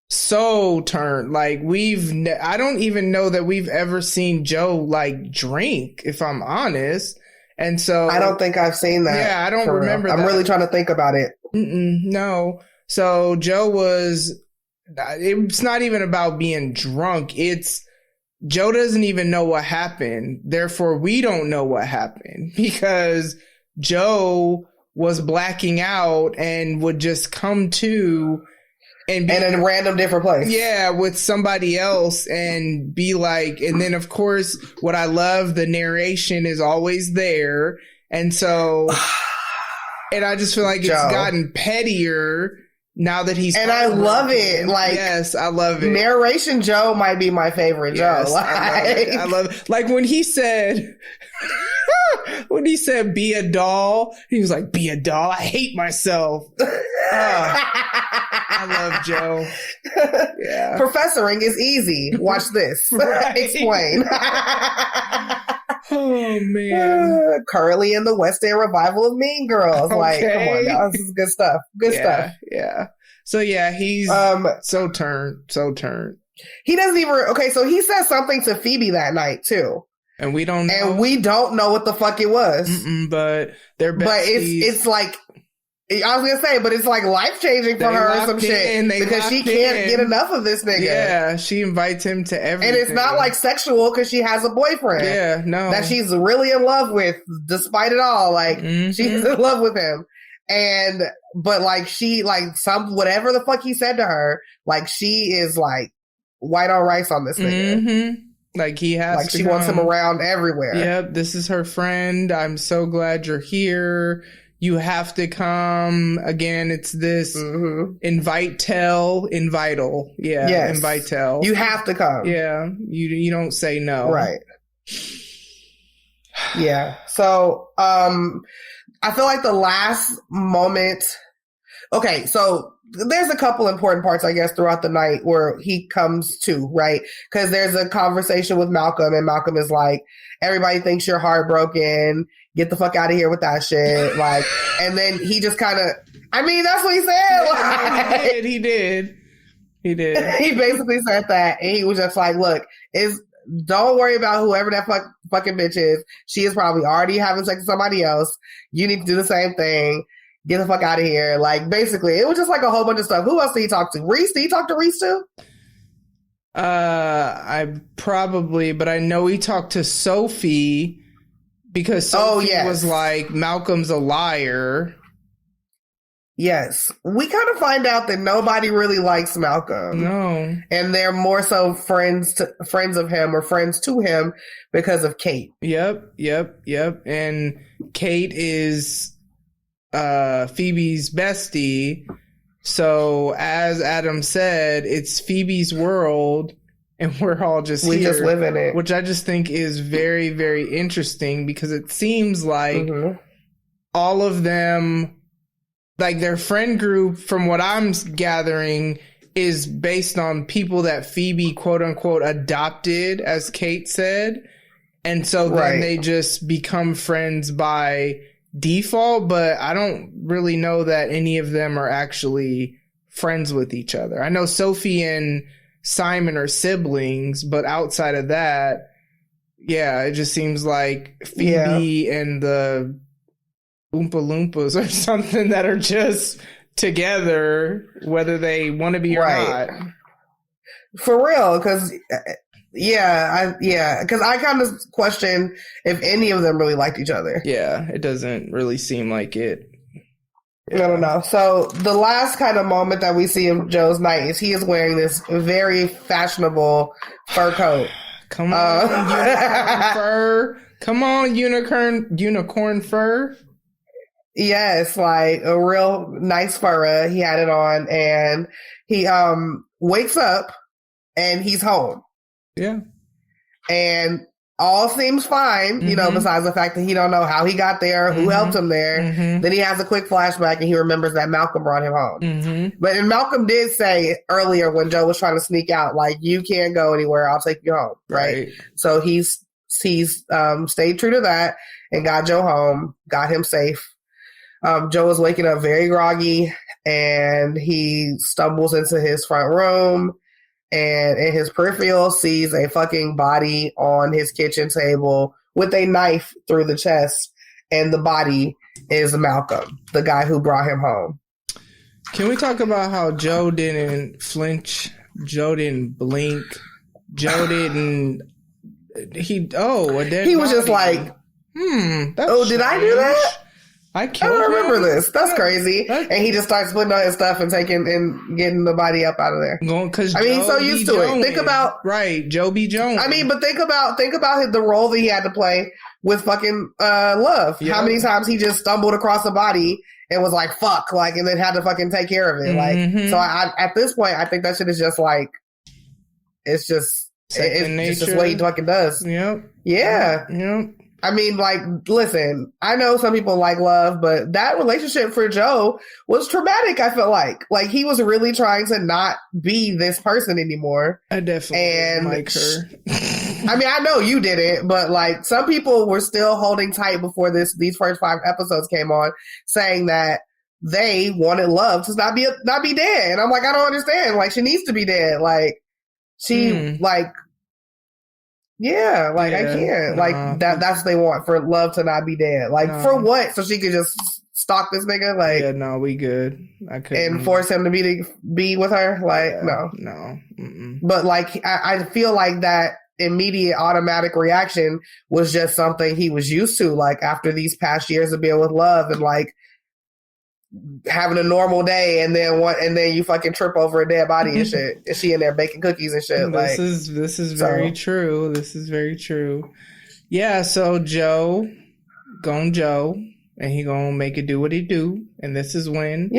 so turned. Like I don't even know that we've ever seen Joe like drink, if I'm honest. And so I don't think I've seen that. Yeah, I don't remember that. I'm really trying to think about it. No. So Joe it's not even about being drunk. It's Joe doesn't even know what happened. Therefore, we don't know what happened because Joe was blacking out and would just come to and in a random different place. Yeah, with somebody else and be like, and then of course, what I love, the narration is always there. And so, and I just feel like it's gotten pettier now that he's. And I love it. Like, yes, I love it. Narration Joe might be my favorite Joe. Like, I love it. Like when he said, be a doll, he was like, be a doll. I hate myself. I love Joe. Yeah. Professoring is easy. Watch this. Explain. Oh, man. Curly in the West End revival of Mean Girls. Okay. Like, come on now. This is good stuff. Good stuff. Yeah. So, yeah, he's so turned. He doesn't even... Okay, so he said something to Phoebe that night, too. And we don't know. And we don't know what the fuck it was. But they're besties. But it's like... I was gonna say, but it's like life changing for her or some shit because she can't get enough of this nigga. Yeah, she invites him to everything, and it's not like sexual because she has a boyfriend. Yeah, no, that she's really in love with, despite it all. Like she's in love with him, but like she whatever the fuck he said to her, like she is like white on rice on this nigga. Like he has, like she wants him around everywhere. Yep, this is her friend. I'm so glad you're here. You have to come again. It's this invite-tell. Yeah. Yes. Invite-tell. You have to come. Yeah. You don't say no. Right. Yeah. So, I feel like the last moment. Okay. So there's a couple important parts, I guess, throughout the night where he comes to, right? Because there's a conversation with Malcolm and Malcolm is like, everybody thinks you're heartbroken. Get the fuck out of here with that shit. Like, and then he just kind of, I mean, that's what he said. Like, he did. He basically said that. And he was just like, look, don't worry about whoever that fucking bitch is. She is probably already having sex with somebody else. You need to do the same thing. Get the fuck out of here. Like, basically, it was just like a whole bunch of stuff. Who else did he talk to? Reese? Did he talk to Reese too? But I know he talked to Sophie because Sophie was like, Malcolm's a liar. Yes. We kind of find out that nobody really likes Malcolm. No. And they're more so friends of him or friends to him because of Kate. Yep. And Kate is Phoebe's bestie. So as Adam said, it's Phoebe's world and we're all just We here, just live in it. which I just think is very, very interesting because it seems like all of them, like their friend group, from what I'm gathering, is based on people that Phoebe, quote unquote, adopted, as Kate said. And so then they just become friends by default, but I don't really know that any of them are actually friends with each other. I know Sophie and Simon are siblings, but outside of that, yeah, it just seems like Phoebe and the Oompa Loompas or something that are just together, whether they want to be or not. For real, because because I kind of question if any of them really liked each other. Yeah, it doesn't really seem like it. I don't know. So the last kind of moment that we see of Joe's night is he is wearing this very fashionable fur coat. Come on, unicorn fur. Come on, unicorn fur. Yes, like a real nice fur. He had it on, and he wakes up and he's home. Yeah. And all seems fine, you know, besides the fact that he don't know how he got there, who helped him there. Then he has a quick flashback and he remembers that Malcolm brought him home. But and Malcolm did say earlier when Joe was trying to sneak out, like, you can't go anywhere, I'll take you home. Right. So he's stayed true to that and got Joe home, got him safe. Joe was waking up very groggy and he stumbles into his front room. And in his peripheral sees a fucking body on his kitchen table with a knife through the chest. And the body is Malcolm, the guy who brought him home. Can we talk about how Joe didn't flinch? Joe didn't blink. Joe didn't... He was just like, did I do that? I don't remember this. That's crazy. And he just starts putting on his stuff and getting the body up out of there. Because he's so used to it. Think about Joe B. Jones. I mean, but think about the role that he had to play with fucking Love. Yep. How many times he just stumbled across a body and was like, "Fuck," like, and then had to fucking take care of it. Like, so I at this point, I think that shit is just like, it's just what he fucking does. Yep. Yeah. Yep. I mean, like, listen, I know some people like Love, but that relationship for Joe was traumatic, I feel like. Like, he was really trying to not be this person anymore. I definitely like her. I mean, I know you didn't, but, like, some people were still holding tight before these first 5 episodes came on, saying that they wanted Love to not be dead. And I'm like, I don't understand. Like, she needs to be dead. Like, she, like... Yeah, like, I can't. Like, that's what they want, for Love to not be dead. Like, for what? So she could just stalk this nigga? Like, yeah, no, we good. I couldn't. And force him to be with her? Like, no. No. Mm-mm. But, like, I feel like that immediate automatic reaction was just something he was used to, like, after these past years of being with Love and, like, having a normal day, and then you fucking trip over a dead body and shit. And she in there baking cookies and shit. This is very true. This is very true. Yeah, so Joe, and he gonna make it do what he do. And this is when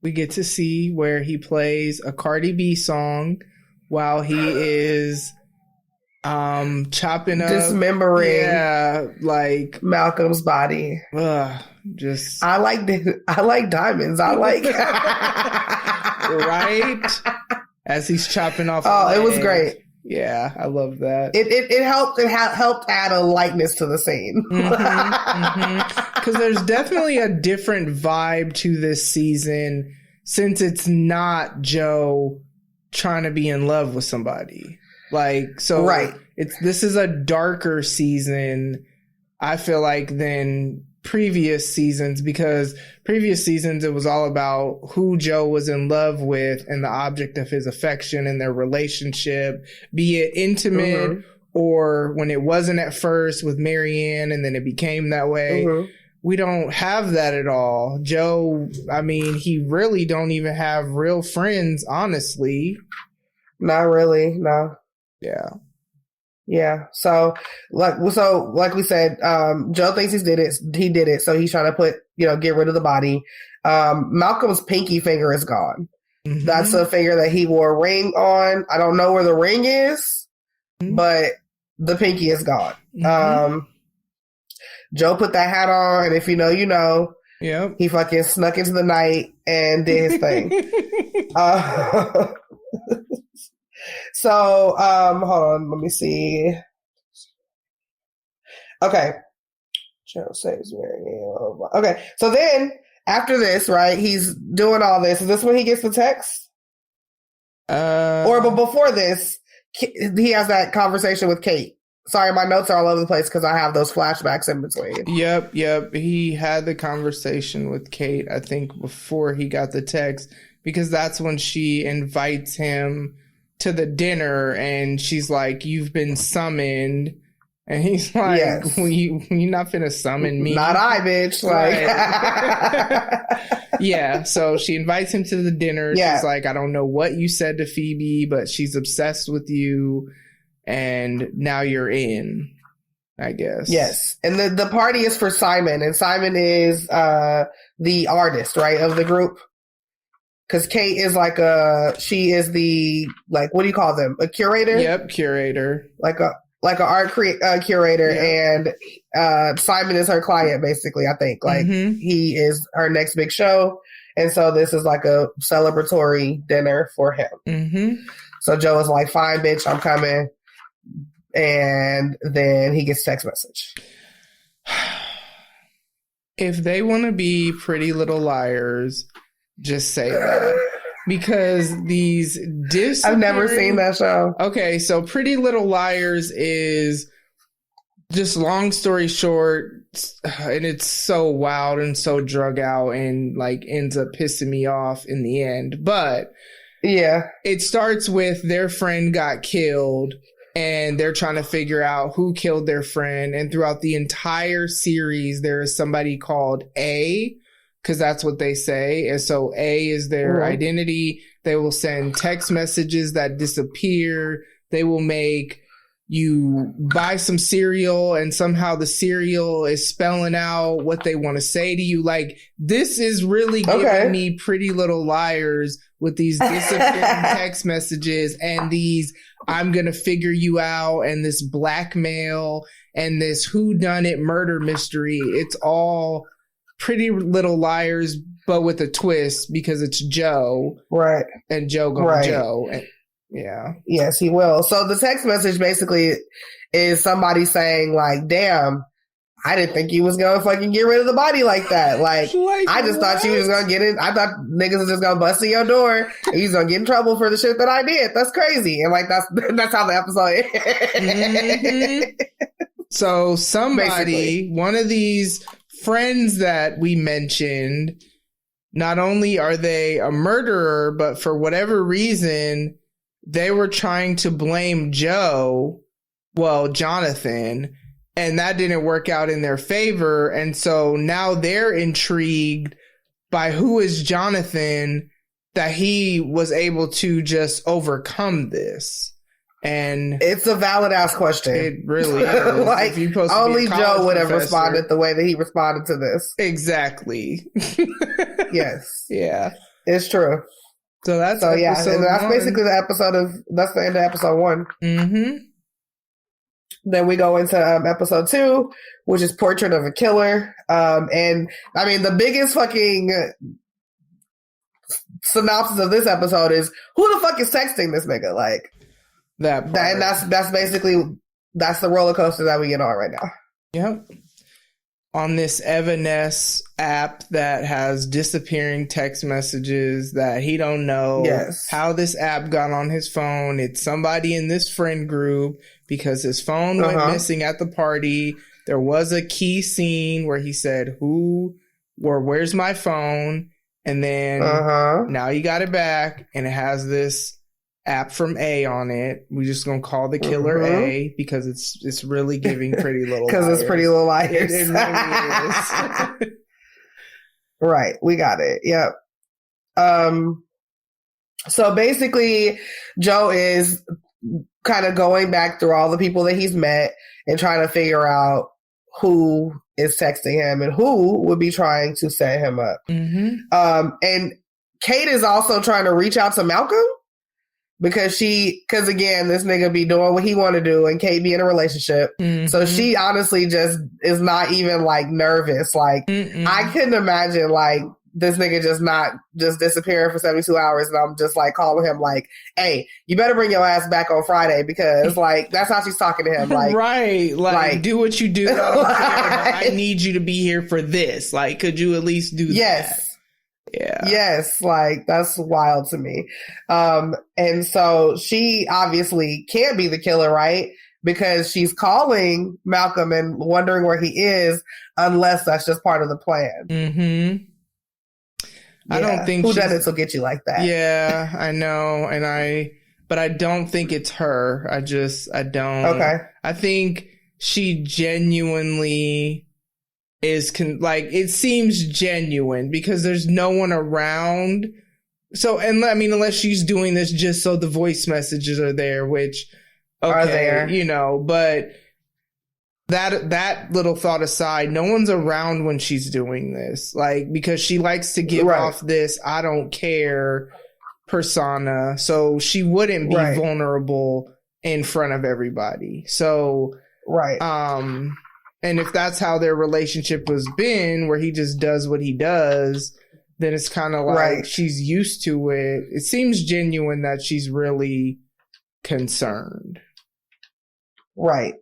we get to see where he plays a Cardi B song while he is chopping up, dismembering, like Malcolm's body. Just I like diamonds. I like right as he's chopping off. It was great. Yeah, I love that. It helped. It helped add a lightness to the scene. Because there's definitely a different vibe to this season, since it's not Joe trying to be in love with somebody. Like, so this is a darker season, I feel like, than previous seasons, because previous seasons it was all about who Joe was in love with and the object of his affection and their relationship, be it intimate or when it wasn't at first with Marianne and then it became that way. We don't have that at all. Joe, I mean, he really don't even have real friends, honestly. Not really, no. Yeah. Yeah. So like we said, Joe thinks he did it. So he's trying to get rid of the body. Malcolm's pinky finger is gone. Mhm. That's a finger that he wore a ring on. I don't know where the ring is, but the pinky is gone. Mhm. Joe put that hat on, and if you know, you know. Yep. He fucking snuck into the night and did his thing. So, hold on, let me see. Okay. Joe saves Mary. Okay, so then after this, right, he's doing all this. Is this when he gets the text? But before this, he has that conversation with Kate. Sorry, my notes are all over the place because I have those flashbacks in between. Yep. He had the conversation with Kate, I think, before he got the text, because that's when she invites him to the dinner and she's like, "You've been summoned." And he's like, Yes. you not finna summon me. Not I, bitch. Like, yeah. So she invites him to the dinner. Yeah. She's like, "I don't know what you said to Phoebe, but she's obsessed with you. And now you're in, I guess." Yes. And the party is for Simon. And Simon is the artist, right, of the group. Because Kate is she is the, like, what do you call them? A curator? Yep, curator. Like an art curator. Yeah. And Simon is her client, basically, I think. Like, Mhm. he is her next big show. And so this is like a celebratory dinner for him. Mm-hmm. So Joe is like, "Fine, bitch, I'm coming." And then he gets a text message. If they want to be Pretty Little Liars, just say that. Because these I've never seen that show. Okay, so Pretty Little Liars is, just long story short, and it's so wild and so drug out and like ends up pissing me off in the end. But yeah, it starts with their friend got killed and they're trying to figure out who killed their friend. And throughout the entire series, there is somebody called A, because that's what they say. And so A is their identity. They will send text messages that disappear. They will make you buy some cereal and somehow the cereal is spelling out what they want to say to you. Like, this is really giving me Pretty Little Liars with these disappearing text messages and these "I'm gonna figure you out" and this blackmail and this whodunit murder mystery. It's all Pretty Little Liars, but with a twist because it's Joe. Right. And Joe going Joe. And, yeah. Yes, he will. So the text message basically is somebody saying, like, "Damn, I didn't think you was gonna fucking get rid of the body like that. Like I just thought you was gonna get in. I thought niggas was just gonna bust in your door and you was gonna get in trouble for the shit that I did. That's crazy." And like that's how the episode is. So somebody, one of these friends that we mentioned, not only are they a murderer, but for whatever reason, they were trying to blame Jonathan, and that didn't work out in their favor. And so now they're intrigued by who is Jonathan, that he was able to just overcome this. And it's a valid ass question. It really is. Like, only Joe would have responded the way that he responded to this. Exactly. Yes. Yeah. It's true. So that's and that's basically that's the end of episode 1. Mm-hmm. Then we go into episode 2, which is Portrait of a Killer. And I mean, the biggest fucking synopsis of this episode is, who the fuck is texting this nigga? Like, and that's basically the roller coaster that we get on right now. Yep. On this Evanescence app that has disappearing text messages that he don't know how this app got on his phone. It's somebody in this friend group because his phone went missing at the party. There was a key scene where he said, where's my phone? And then now you got it back and it has this app from A on it. We're just gonna call the killer A because it's really giving Pretty Little Liars. Because it's Pretty Little Liars. It really is. Right, we got it. Yep. So basically, Joe is kind of going back through all the people that he's met and trying to figure out who is texting him and who would be trying to set him up. Mm-hmm. And Kate is also trying to reach out to Malcolm because again, this nigga be doing what he want to do and Kate be in a relationship. Mm-hmm. So she honestly just is not even like nervous. Like I couldn't imagine like this nigga just disappearing for 72 hours and I'm just like calling him like, hey, you better bring your ass back on Friday because like that's how she's talking to him. Like, right. Like do what you do. I don't care, but I need you to be here for this. Like, could you at least do that? Yeah. Yes, like that's wild to me. And so she obviously can't be the killer, right? Because she's calling Malcolm and wondering where he is, unless that's just part of the plan. Mm-hmm. Yeah. I don't think whodunits will get you like that. Yeah, I know, but I don't think it's her. I don't. Okay. I think she genuinely is it seems genuine because there's no one around. So, and I mean, unless she's doing this just so the voice messages are there, which are there, but that little thought aside, no one's around when she's doing this, like, because she likes to give off this I don't care persona, so she wouldn't be vulnerable in front of everybody. So, and if that's how their relationship has been, where he just does what he does, then it's kind of like she's used to it. It seems genuine that she's really concerned. Right.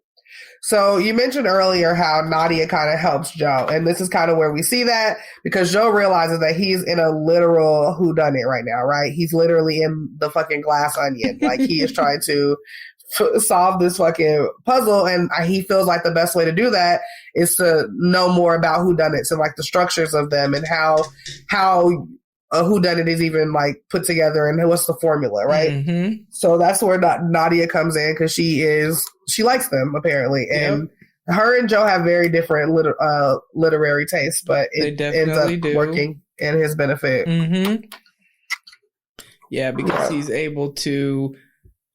So you mentioned earlier how Nadia kind of helps Joe. And this is kind of where we see that because Joe realizes that he's in a literal whodunit right now, right? He's literally in the fucking glass onion. Like he is trying to solve this fucking puzzle, and he feels like the best way to do that is to know more about whodunits and like the structures of them and how a whodunit is even like put together and what's the formula, right? Mm-hmm. So that's where Nadia comes in because she likes them apparently, and her and Joe have very different literary tastes, but it ends up working in his benefit. Mm-hmm. Yeah, because he's able to.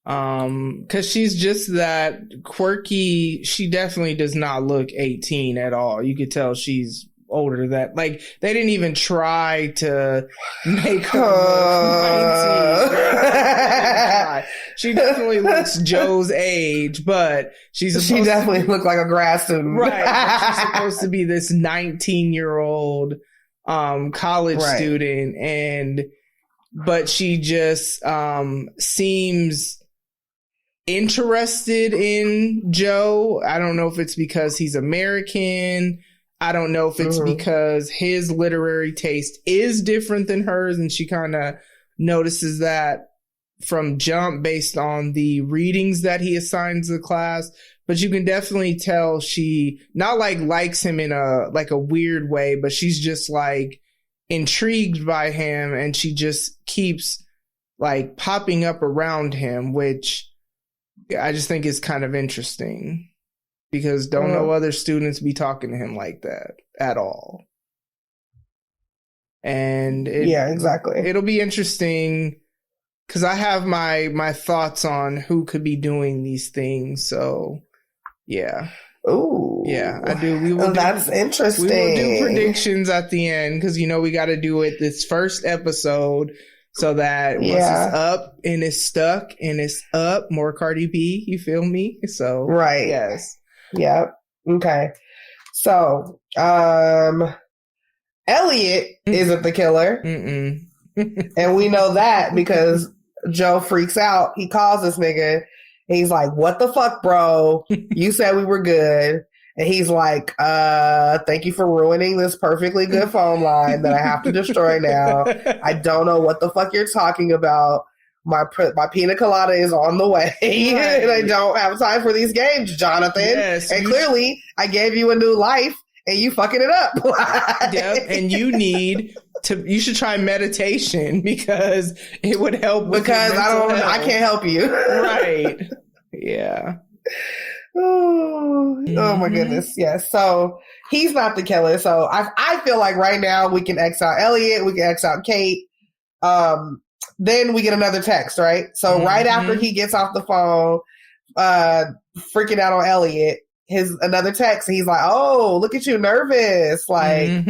Cause she's just that quirky. She definitely does not look 18 at all. You could tell she's older than that. Like they didn't even try to make her look 19. She definitely looks Joe's age, but she definitely looked like a grad student. Right. She's supposed to be this 19-year-old college student, but she just seems interested in Joe. I don't know if it's because he's American. I don't know if it's because his literary taste is different than hers, and she kind of notices that from jump based on the readings that he assigns the class. But you can definitely tell she not like likes him in a weird way, but she's just like intrigued by him, and she just keeps like popping up around him, which I just think is kind of interesting because don't know other students be talking to him like that at all. And exactly. It'll be interesting because I have my thoughts on who could be doing these things. So yeah. Ooh. Yeah, I do. That's interesting. We will do predictions at the end because we got to do it this first episode. So that once it's up and it's stuck and it's up, more Cardi B, you feel me? So yes. Yep. Okay. So Elliot isn't the killer. And we know that because Joe freaks out. He calls this nigga and he's like, what the fuck, bro? You said we were good. And he's like, thank you for ruining this perfectly good phone line that I have to destroy now. I don't know what the fuck you're talking about. My pina colada is on the way, and I don't have time for these games, Jonathan. Yes, and clearly, I gave you a new life, and you fucking it up. Yep, and you should try meditation because it would help. Because I can't help you. Right. Yeah. Oh my goodness. Yes. So he's not the killer. So I feel like right now we can X out Elliot. We can X out Kate. Then we get another text, right? So right after he gets off the phone, freaking out on Elliot, another text, and he's like, oh, look at you nervous. Like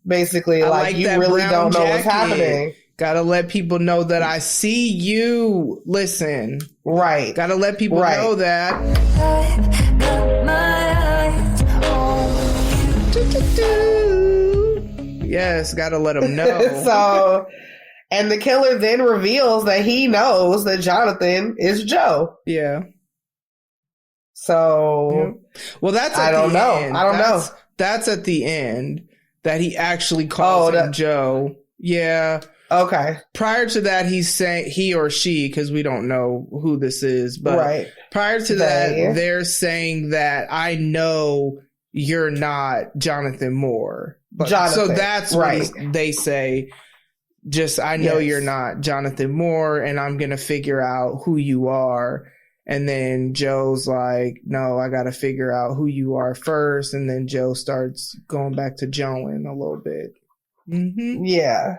basically like you really don't know what's happening. Gotta let people know that I see you. Listen. Right. Gotta let people know that. I've got my eyes on you. Yes, gotta let them know. So, and the killer then reveals that he knows that Jonathan is Joe. Yeah. So, well, that's at I don't the know. end. I don't know. That's at the end that he actually calls him Joe. Yeah. Okay. Prior to that, he's saying he or she, because we don't know who this is, but prior to that, they're saying that I know you're not Jonathan Moore. But, Jonathan, so that's what they say. Just, I know you're not Jonathan Moore, and I'm going to figure out who you are. And then Joe's like, no, I got to figure out who you are first. And then Joe starts going back to Joeing a little bit. Mm-hmm. Yeah.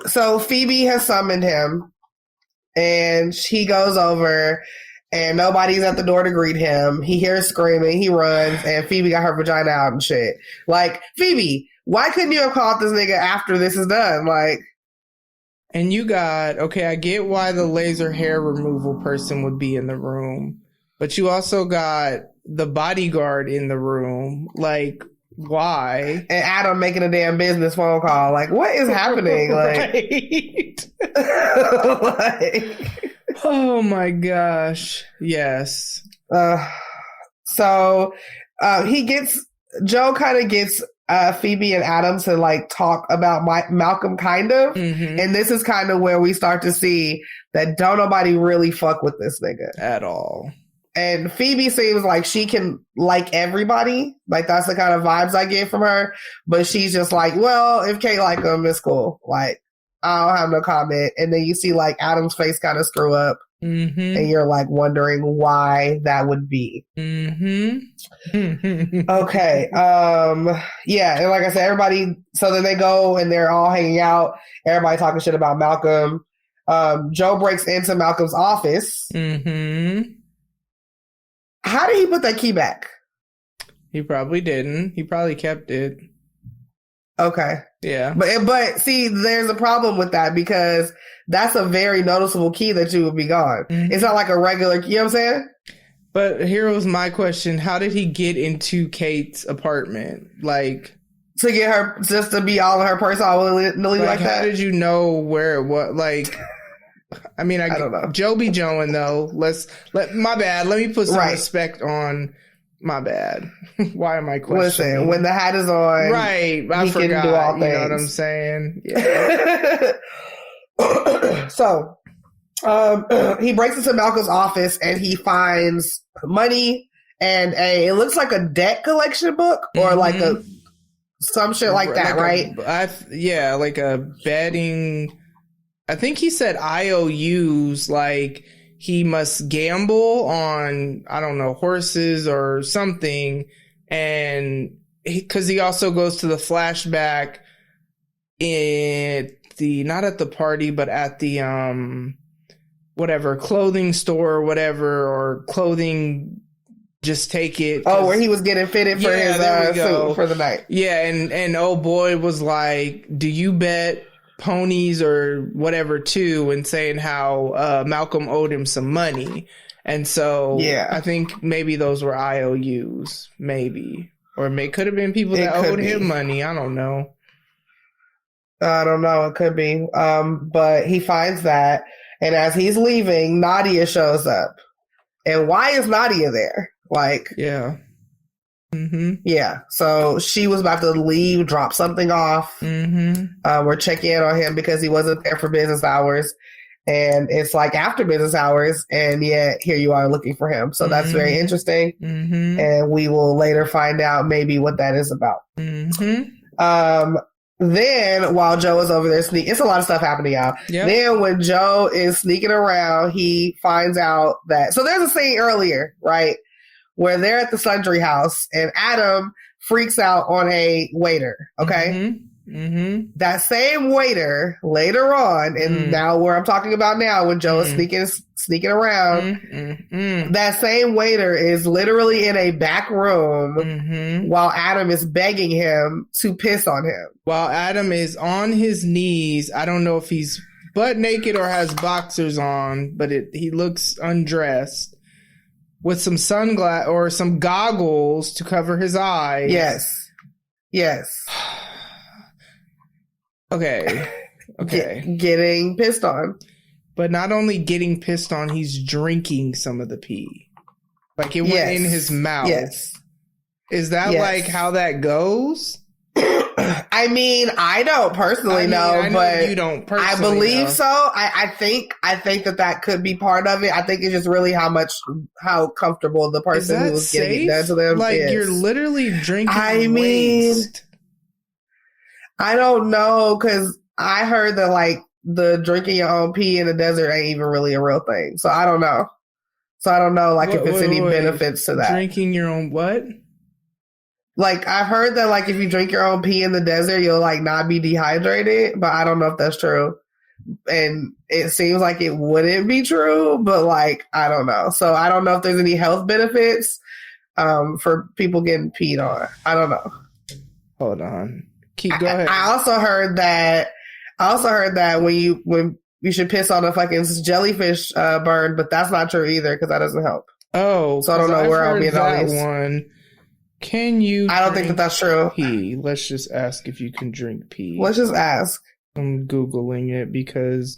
So Phoebe has summoned him, and he goes over, and nobody's at the door to greet him. He hears screaming, he runs, and Phoebe got her vagina out and shit. Like, Phoebe, why couldn't you have called this nigga after this is done? Like, and you got, okay, I get why the laser hair removal person would be in the room, but you also got the bodyguard in the room. Like, why? And Adam making a damn business phone call. Like, what is happening? Like, like, oh my gosh. Yes. So Joe kind of gets Phoebe and Adam to like talk about Malcolm kind of. Mm-hmm. And this is kind of where we start to see that don't nobody really fuck with this nigga. At all. And Phoebe seems like she can like everybody. Like, that's the kind of vibes I get from her. But she's just like, well, if Kate like him, it's cool. Like, I don't have no comment. And then you see like Adam's face kind of screw up. Mm-hmm. And you're like wondering why that would be. Mm-hmm. Okay. Yeah. And like I said, everybody, so then they go and they're all hanging out. Everybody talking shit about Malcolm. Joe breaks into Malcolm's office. Mm-hmm. How did he put that key back? He probably didn't. He probably kept it. Okay. Yeah. But see, there's a problem with that because that's a very noticeable key that you would be gone. Mm-hmm. It's not like a regular, you know what I'm saying? But here was my question. How did he get into Kate's apartment? Like, to get her, just to be all in her purse all willy-nilly like that? How did you know where it was? Like, I mean, I don't know. Joe be Joeing though. My bad. Let me put some respect on my bad. Why am I questioning? Listen, when the hat is on, right? I forgot. Can do all things. You know what I'm saying? Yeah. So, he breaks into Malcolm's office and he finds money and it looks like a debt collection book or like some shit like that, right? Like a betting. I think he said IOUs, like he must gamble on, I don't know, horses or something. And because he also goes to the flashback not at the party, but at the, whatever, clothing store or whatever, or clothing, just take it. Oh, where he was getting fitted for his suit for the night. Yeah. And old boy was like, do you bet ponies or whatever too, and saying how Malcolm owed him some money. And so I think maybe those were IOUs, maybe. Or could have been people that owed him money. I don't know. I don't know. It could be. But he finds that. And as he's leaving, Nadia shows up. And why is Nadia there? Like, yeah. Mm-hmm. Yeah. So she was about to leave, drop something off. Mm-hmm. We're checking in on him because he wasn't there for business hours. And it's like after business hours. And yet here you are looking for him. So that's very interesting. Mm-hmm. And we will later find out maybe what that is about. Mm-hmm. Then while Joe is over there sneaking, it's a lot of stuff happening, y'all. Yep. Then when Joe is sneaking around, he finds out that, so there's a scene earlier, right? Where they're at the sundry house and Adam freaks out on a waiter. Okay. Mm-hmm. That same waiter later on, and now where I'm talking about now, when Joe is sneaking around, that same waiter is literally in a back room while Adam is begging him to piss on him. While Adam is on his knees, I don't know if he's butt naked or has boxers on, but he looks undressed with some sunglasses or some goggles to cover his eyes. Yes. Okay. Getting pissed on. But not only getting pissed on, he's drinking some of the pee. Like it went in his mouth. Yes. Is that like how that goes? I mean, I don't personally know, but you don't personally I believe know. so. I think that could be part of it. I think it's just really how comfortable the person who was getting it done to them like is. You're literally drinking waste. I don't know, because I heard that like the drinking your own pee in the desert ain't even really a real thing. So I don't know. Like if it's any benefits to that. Drinking your own what? Like I've heard that like if you drink your own pee in the desert, you'll like not be dehydrated, but I don't know if that's true. And it seems like it wouldn't be true, but like I don't know. So I don't know if there's any health benefits for people getting peed on. I don't know. Hold on. Go ahead. I also heard that when you should piss on a fucking jellyfish burn, but that's not true either because that doesn't help. Oh, so I don't know where I'll be in all these. One. Can you? I don't think that's true. Pee. Let's just ask if you can drink pee. Let's just ask. I'm Googling it because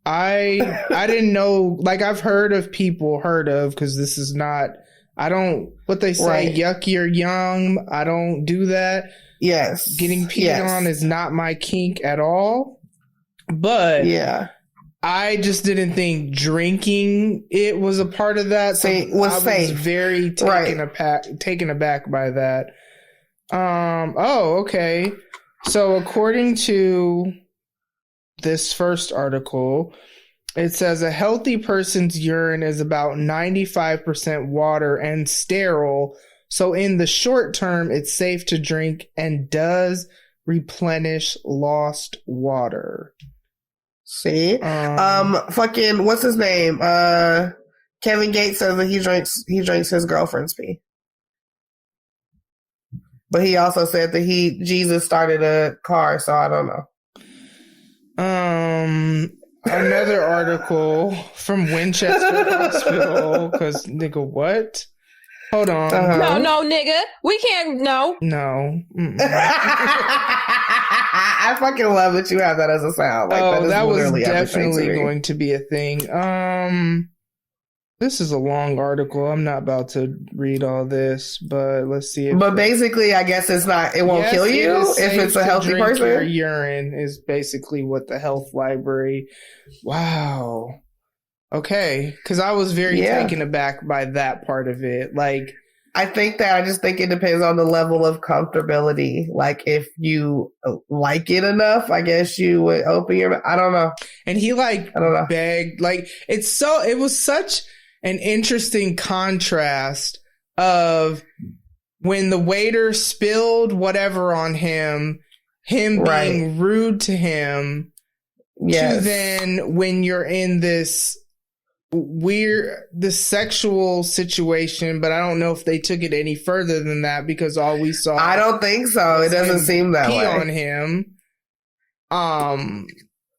I didn't know. Like I've heard of because this is not. I don't. What they say, yuck, you're young. I don't do that. Yes. Getting peed on is not my kink at all. But I just didn't think drinking it was a part of that. So I was very taken aback by that. Okay. So according to this first article, it says a healthy person's urine is about 95% water and sterile. So in the short term, it's safe to drink and does replenish lost water. See? Fucking, what's his name? Kevin Gates says that he drinks his girlfriend's pee. But he also said that Jesus started a car, so I don't know. Another article from Winchester Hospital, because nigga, what? Hold on. No, nigga. We can't, no. No. I fucking love that you have that as a sound. Like, that was definitely going to be a thing. This is a long article. I'm not about to read all this, but let's see. But basically, I guess it won't kill you if it's a healthy person. Your urine is basically what the health library. Wow. Okay, because I was very taken aback by that part of it. Like, I just think it depends on the level of comfortability. Like, if you like it enough, I guess you would open your. I don't know. And he begged. Like, it was such an interesting contrast of when the waiter spilled whatever on him being rude to him, to then when you're in this sexual situation, but I don't know if they took it any further than that because all we saw. I don't think so. It doesn't seem that way. On him. And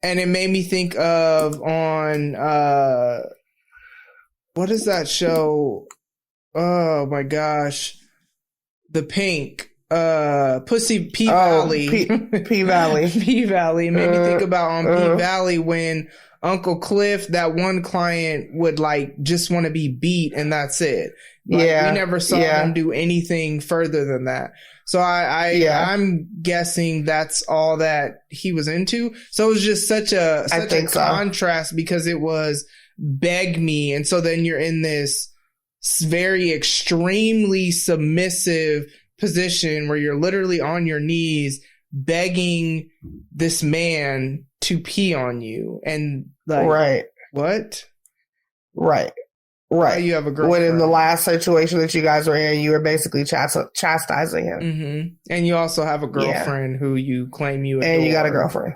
it made me think of what is that show? Oh my gosh. The Pink. P Valley. P Valley. P Valley. It made me think about P Valley when Uncle Cliff, that one client would just want to be beat and that's it. We never saw him do anything further than that. So I'm guessing that's all that he was into. So it was just such a contrast because it was beg me. And so then you're in this very extremely submissive position where you're literally on your knees begging this man to pee on you. And what? Right. Right. You have a girlfriend. When in the last situation that you guys were in, you were basically chastising him. Mm-hmm. And you also have a girlfriend who you claim you adore. And you got a girlfriend.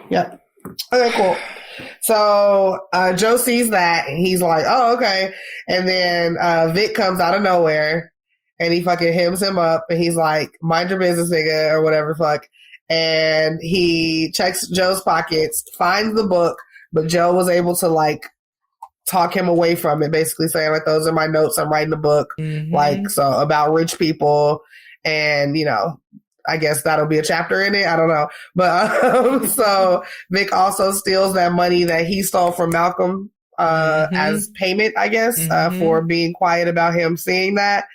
Yep. Okay, cool. So Joe sees that and he's like, oh, okay. And then Vic comes out of nowhere and he fucking hems him up and he's like, mind your business, nigga, or whatever the fuck. And he checks Joe's pockets, finds the book, but Joe was able to like talk him away from it, basically saying like, those are my notes, I'm writing a book, like, so about rich people, and you know, I guess that'll be a chapter in it, I don't know, but so Vic also steals that money that he stole from Malcolm as payment, I guess, for being quiet about him seeing that,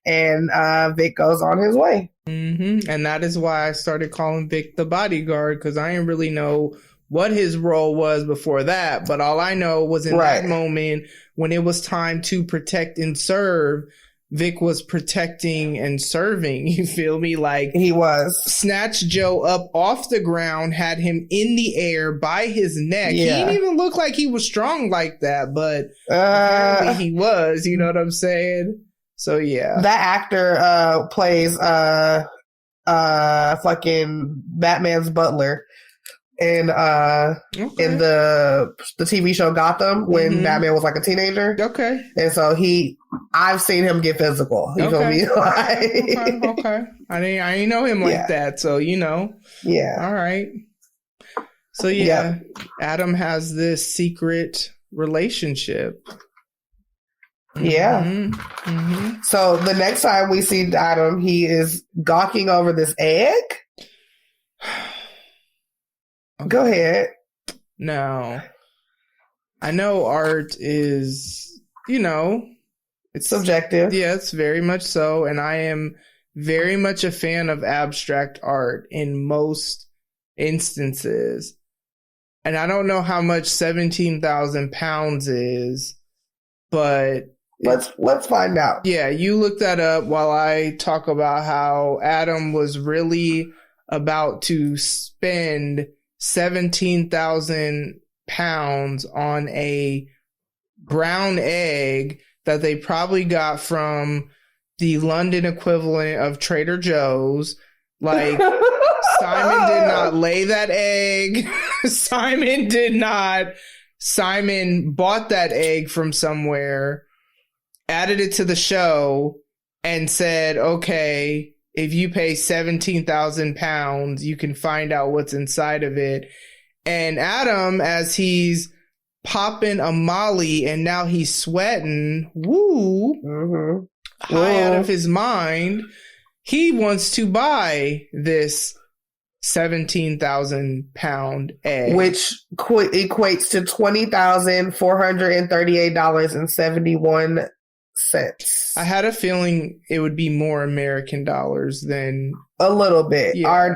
and Vic goes on his way. And that is why I started calling Vic the bodyguard, because I didn't really know what his role was before that, but all I know was in that moment when it was time to protect and serve, Vic was protecting and serving. You feel me? Like he was snatched Joe up off the ground, had him in the air by his neck. He didn't even look like he was strong like that, but apparently he was. You know what I'm saying? So yeah, that actor plays fucking Batman's butler in the TV show Gotham when Batman was like a teenager. Okay. And so I've seen him get physical. You feel me? Okay. I didn't know him like that. So, you know. Yeah. All right. So yeah, Adam has this secret relationship. Yeah. So the next time we see Adam, he is gawking over this egg. Okay. Go ahead. Now, I know art is, you know, it's subjective. Yeah, it's very much so. And I am very much a fan of abstract art in most instances. And I don't know how much 17,000 pounds is, but let's find out. Yeah, you look that up while I talk about how Adam was really about to spend 17,000 pounds on a brown egg that they probably got from the London equivalent of Trader Joe's. Like, Simon did not lay that egg. Simon bought that egg from somewhere, added it to the show, and said, okay, if you pay 17,000 pounds, you can find out what's inside of it. And Adam, as he's popping a Molly and now he's sweating, high out of his mind, he wants to buy this 17,000 pound egg, which equates to $20,438.71. I had a feeling it would be more American dollars than a little bit. Yeah.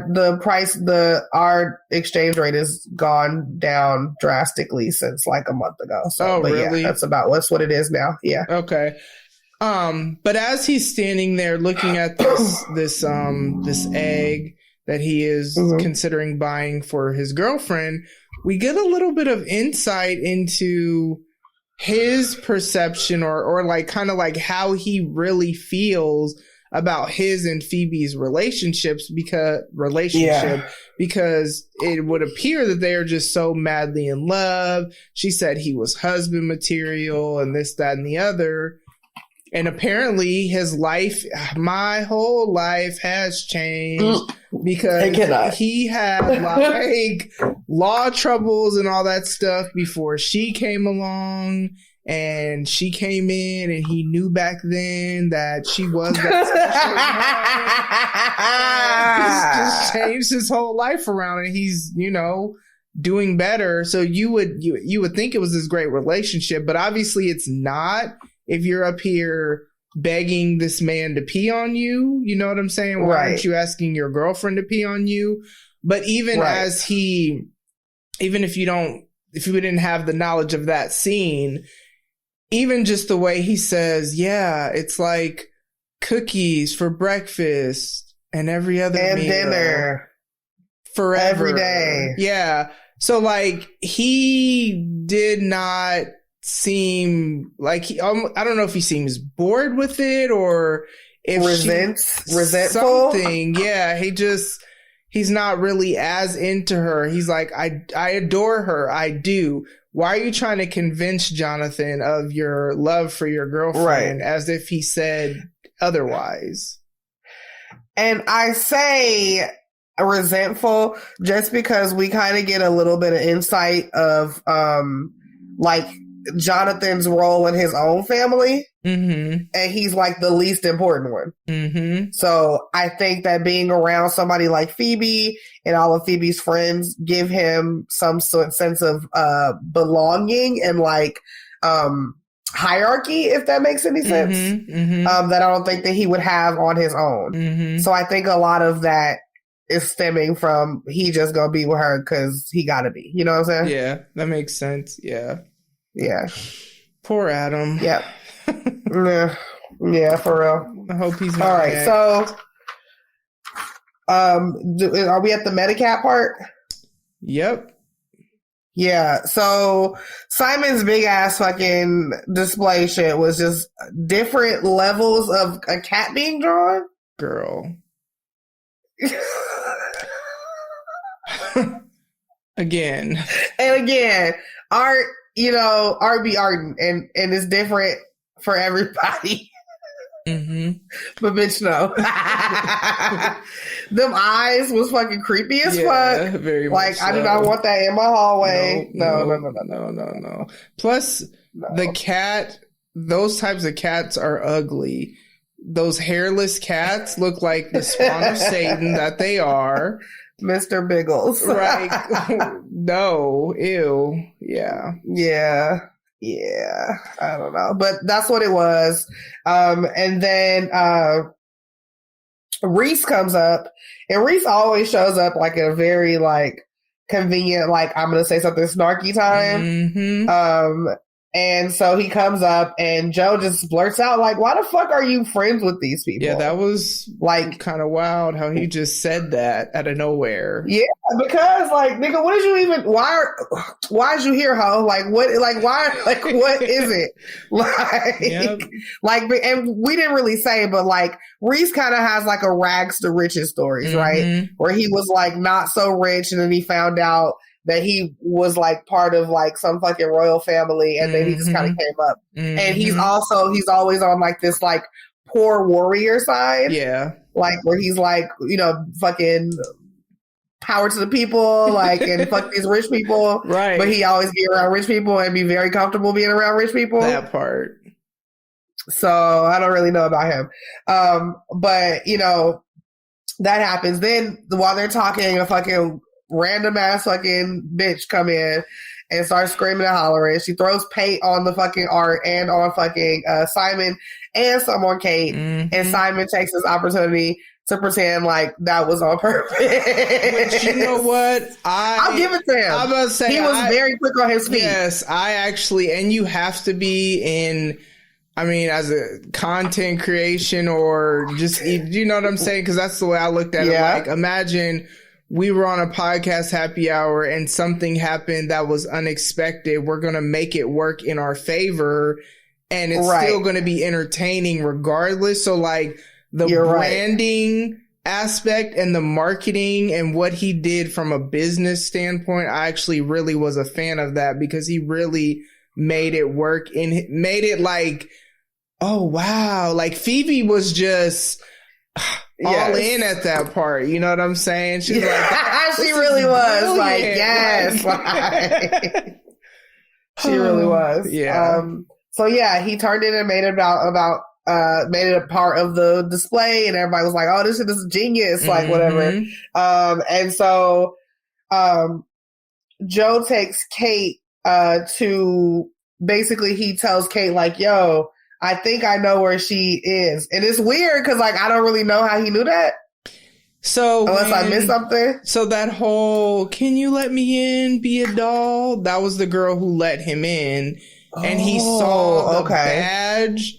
Our exchange rate has gone down drastically since like a month ago. So, really? Yeah, that's what it is now. Yeah. Okay. But as he's standing there looking at this egg that he is considering buying for his girlfriend, we get a little bit of insight into his perception or like kind of like how he really feels about his and Phoebe's relationship because it would appear that they are just so madly in love. She said he was husband material and this, that, and the other. And apparently his life, my whole life has changed because he had like law troubles and all that stuff before she came along, and she came in and he knew back then that she was that special. Just changed his whole life around, and he's, you know, doing better. So you would think it was this great relationship, but obviously it's not. If you're up here begging this man to pee on you, you know what I'm saying? Why aren't you asking your girlfriend to pee on you? But even if you didn't have the knowledge of that scene, even just the way he says, yeah, it's like cookies for breakfast and every other meal. Dinner. Forever. Every day. Yeah. So like he did not seem like I don't know if he seems bored with it or if resentful. Something. Yeah, he's not really as into her. He's like, I adore her. I do. Why are you trying to convince Jonathan of your love for your girlfriend as if he said otherwise? And I say resentful just because we kind of get a little bit of insight of like Jonathan's role in his own family. Mm-hmm. And he's like the least important one. Mm-hmm. So I think that being around somebody like Phoebe and all of Phoebe's friends give him some sort of sense of belonging and like hierarchy, if that makes any sense. Mm-hmm. Mm-hmm. That I don't think that he would have on his own. Mm-hmm. So I think a lot of that is stemming from he just gonna be with her because he gotta be. You know what I'm saying? Yeah, that makes sense. Yeah. Poor Adam. Yep. Yeah, for real. I hope he's all right. So, are we at the Medicat part? Yep. Yeah. So Simon's big ass fucking display shit was just different levels of a cat being drawn. Girl. Again. And again, art. You know, art be ardent, and it's different for everybody. Mm-hmm. But bitch, no. Them eyes was fucking creepy as fuck. Very like, much I do so. not want that in my hallway. No. Plus, the cat, those types of cats are ugly. Those hairless cats look like the spawn of Satan that they are. Mr. Biggles. Right. No. Ew. Yeah. I don't know. But that's what it was. And then Reese comes up, and Reese always shows up like at a very like convenient, like I'm gonna say something snarky time. Mm-hmm. And so he comes up, and Joe just blurts out like, "Why the fuck are you friends with these people?" Yeah, that was like kind of wild how he just said that out of nowhere. Yeah, because like, nigga, what did you even? Why is you here, ho? Like, what? Like, why? Like, what is it? Like, and we didn't really say, but like, Reese kind of has like a rags to riches stories, right? Where he was like not so rich, and then he found out that he was like part of like some fucking royal family, and then he just kind of came up. And he's always on like this like poor warrior side. Yeah. Like where he's like, you know, fucking power to the people, like, and fuck these rich people. Right. But he always be around rich people and be very comfortable being around rich people. That part. So I don't really know about him. But you know, that happens. Then while they're talking, a fucking random ass fucking bitch come in and starts screaming and hollering. She throws paint on the fucking art and on fucking Simon and some on Kate. Mm-hmm. And Simon takes this opportunity to pretend like that was on purpose. But you know what? I'll give it to him. I'm about to say he was very quick on his feet. Yes, I actually, and you have to be in, I mean, as a content creation or just, you know what I'm saying? Because that's the way I looked at it. Like, imagine we were on a podcast happy hour and something happened that was unexpected. We're going to make it work in our favor, and it's still going to be entertaining regardless. So like the branding aspect and the marketing and what he did from a business standpoint, I actually really was a fan of that because he really made it work and made it like, oh wow. Like Phoebe was just all in at that part, you know what I'm saying? She's like, she really was brilliant. Like, yes, like, she really was. Yeah. So yeah, he turned it and made it made it a part of the display, and everybody was like, "Oh, this shit is genius!" Like whatever. And so, Joe takes Kate to basically he tells Kate like, "Yo, I think I know where she is." And it's weird because like I don't really know how he knew that. So unless I missed something. So that whole "can you let me in, be a doll," that was the girl who let him in, and he saw the badge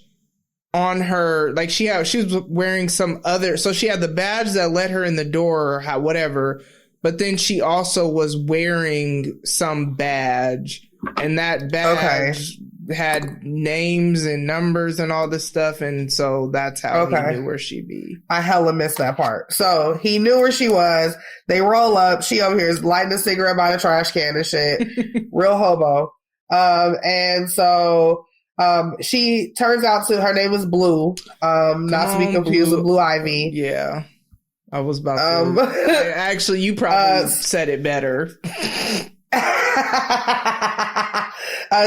on her. Like she was wearing some other, so she had the badge that let her in the door or whatever, but then she also was wearing some badge, and that badge had names and numbers and all this stuff, and so that's how he knew where she be. I hella missed that part. So he knew where she was. They roll up. She over here is lighting a cigarette by the trash can and shit. Real hobo. And so she turns out to her name is Blue. Not to be confused with Blue Ivy. Yeah. I was about to actually you probably said it better.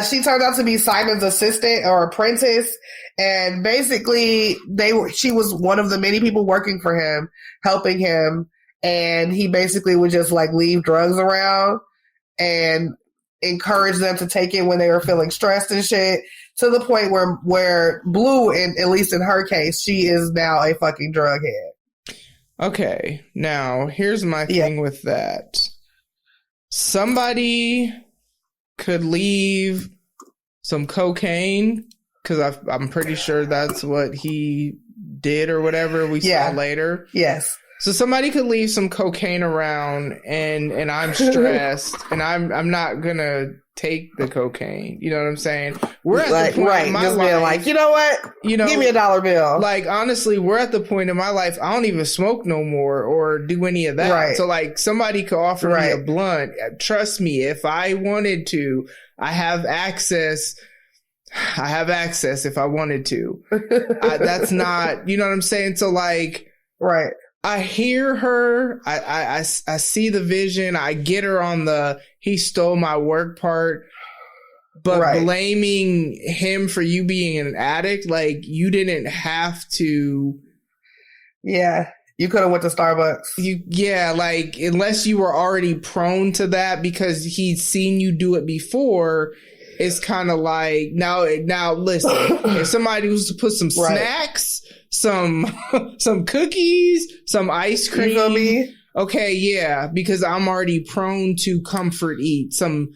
She turned out to be Simon's assistant or apprentice, and basically she was one of the many people working for him, helping him, and he basically would just like leave drugs around and encourage them to take it when they were feeling stressed and shit, to the point where Blue, at least in her case, she is now a fucking drug head. Okay, now here's my thing with that. Somebody could leave some cocaine, because I'm pretty sure that's what he did or whatever we saw later. Yes. So somebody could leave some cocaine around, and I'm stressed, and I'm not gonna take the cocaine. You know what I'm saying? We're at the point in my life, being like, you know what? Give me $1 bill. Like, honestly, we're at the point in my life I don't even smoke no more or do any of that. Right. So like, somebody could offer me a blunt. Trust me, if I wanted to, I have access if I wanted to. That's not, you know what I'm saying? So like, I hear her. I see the vision. I get her on the he stole my work part, but blaming him for you being an addict, like, you didn't have to. Yeah, you could have went to Starbucks. Like, unless you were already prone to that because he's seen you do it before. It's kind of like now listen, if somebody was to put some snacks, some cookies, some ice cream, you feel me? Okay, yeah, because I'm already prone to comfort eat some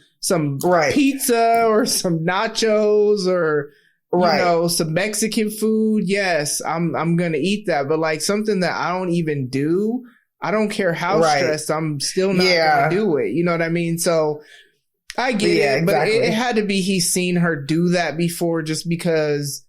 pizza or some nachos or you know, some Mexican food. Yes, I'm gonna eat that, but like something that I don't even do, I don't care how stressed, I'm still not gonna do it. You know what I mean? So I get it, but it had to be he's seen her do that before, just because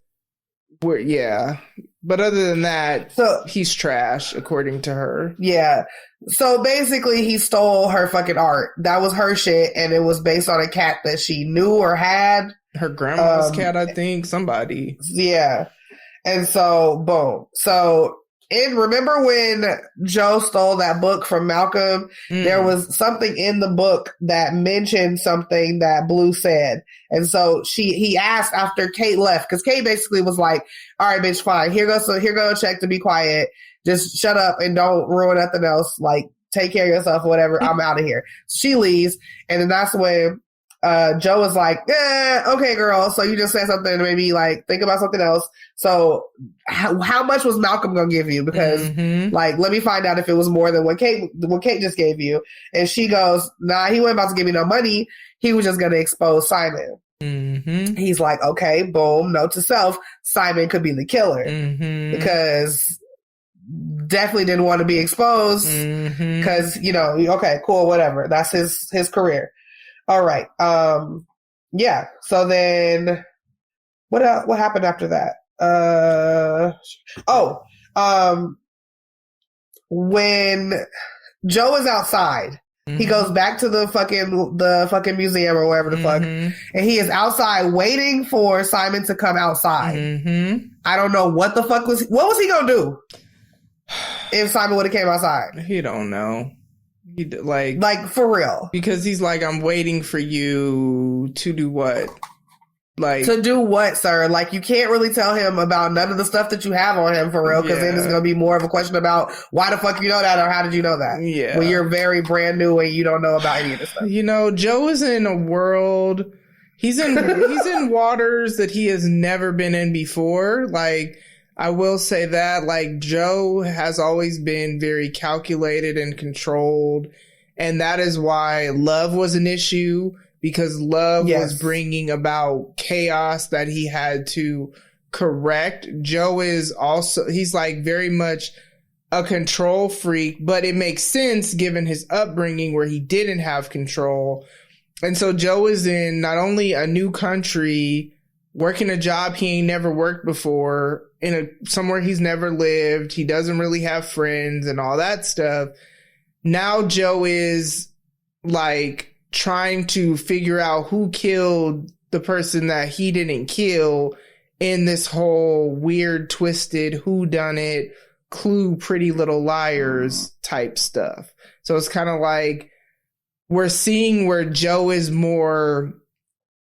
But other than that, he's trash, according to her. Yeah. So basically, he stole her fucking art. That was her shit, and it was based on a cat that she knew or had. Her grandma's cat, I think. Somebody. Yeah. And so, boom. So, remember when Joe stole that book from Malcolm? There was something in the book that mentioned something that Blue said. And so he asked after Kate left, because Kate basically was like, all right, bitch, fine. Here go a check to be quiet. Just shut up and don't ruin nothing else. Like, take care of yourself, whatever. I'm out of here. So she leaves. And then that's when Joe was like, okay, girl. So you just said something to maybe like think about something else. So how much was Malcolm gonna give you? Because like, let me find out if it was more than what Kate just gave you. And she goes, nah, he wasn't about to give me no money. He was just gonna expose Simon. He's like, okay, boom, note to self, Simon could be the killer because definitely didn't want to be exposed because okay, cool, whatever. That's his career. All right. Yeah. So then what happened after that? When Joe is outside, he goes back to the fucking museum or wherever the fuck, and he is outside waiting for Simon to come outside. I don't know what was he gonna do if Simon would have came outside? He don't know. He like for real, because he's like, I'm waiting for you to do what? Like, to do what, sir? Like, you can't really tell him about none of the stuff that you have on him for real, because then it's going to be more of a question about why the fuck you know that, or how did you know that? Yeah. When you're very brand new and you don't know about any of this stuff. Joe is in a world, he's in waters that he has never been in before. Like, I will say that, like, Joe has always been very calculated and controlled, and that is why love was an issue. Because love was bringing about chaos that he had to correct. Joe is also, he's like very much a control freak, but it makes sense given his upbringing where he didn't have control. And so Joe is in not only a new country, working a job he ain't never worked before somewhere he's never lived. He doesn't really have friends and all that stuff. Now Joe is like trying to figure out who killed the person that he didn't kill in this whole weird, twisted, whodunit, Clue, Pretty Little Liars type stuff. So it's kind of like we're seeing where Joe is more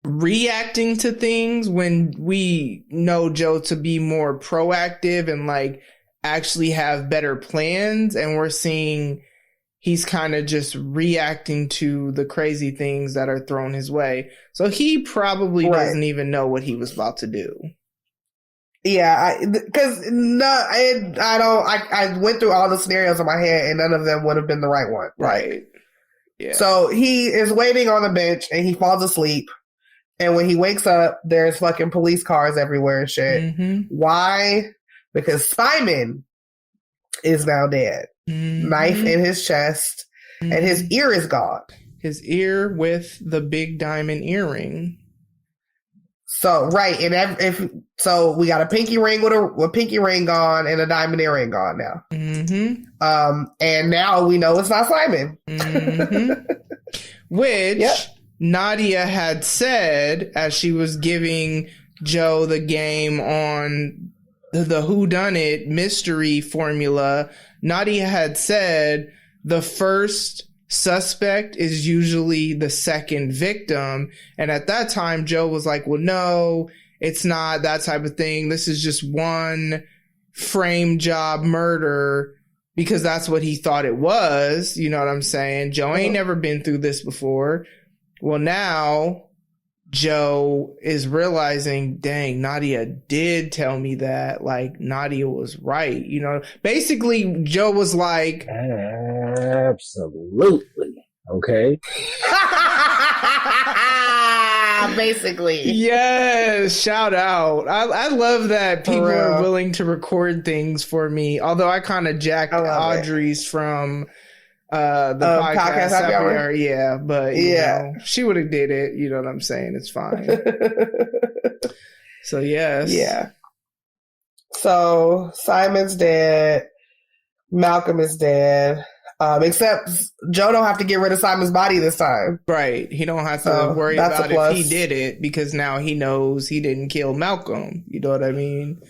reacting to things when we know Joe to be more proactive and like actually have better plans. And we're seeing he's kind of just reacting to the crazy things that are thrown his way. So he probably doesn't even know what he was about to do. Yeah, I went through all the scenarios in my head and none of them would have been the right one. Right. Yeah. So he is waiting on the bench and he falls asleep. And when he wakes up, there's fucking police cars everywhere and shit. Mm-hmm. Why? Because Simon is now dead. Mm-hmm. Knife in his chest, and his ear is gone. His ear with the big diamond earring. So right, and so we got a pinky ring with a pinky ring gone and a diamond earring gone now. Mm-hmm. And now we know it's not Simon. Mm-hmm. Which Nadia had said as she was giving Joe the game on the whodunit mystery formula. Nadia had said the first suspect is usually the second victim. And at that time, Joe was like, well, no, it's not that type of thing. This is just one frame job murder, because that's what he thought it was. You know what I'm saying? Joe ain't never been through this before. Well, now Joe is realizing, dang, Nadia did tell me that. Like, Nadia was right. You know, basically, Joe was like, absolutely. Okay. Basically. Yes. Shout out. I love that people are willing to record things for me. Although I kind of jacked Audrey's from the podcast happy hour. Yeah, but you know, she would have did it. You know what I'm saying? It's fine. So yes. Yeah. So Simon's dead. Malcolm is dead. Except Joe don't have to get rid of Simon's body this time. Right. He don't have to worry about if he did it, because now he knows he didn't kill Malcolm. You know what I mean?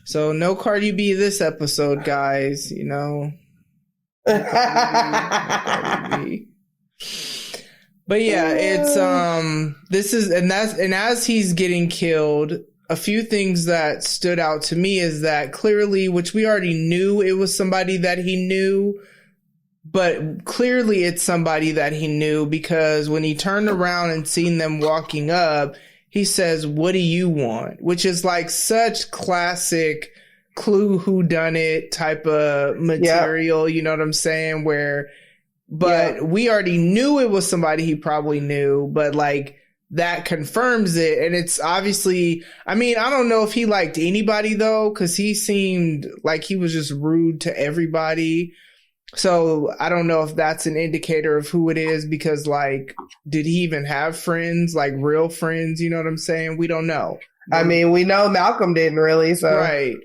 So no Cardi B this episode, guys. You know. But yeah, it's this is and as he's getting killed, a few things that stood out to me is that clearly, which we already knew it was somebody that he knew, but clearly it's somebody that he knew, because when he turned around and seen them walking up, he says, "What do you want?" Which is like such classic Clue whodunit type of material, you know what I'm saying? But we already knew it was somebody he probably knew, but like that confirms it. And it's obviously, I mean, I don't know if he liked anybody though, because he seemed like he was just rude to everybody. So I don't know if that's an indicator of who it is, because like, did he even have friends, like real friends? You know what I'm saying? We don't know. I mean, we know Malcolm didn't really, so. Right.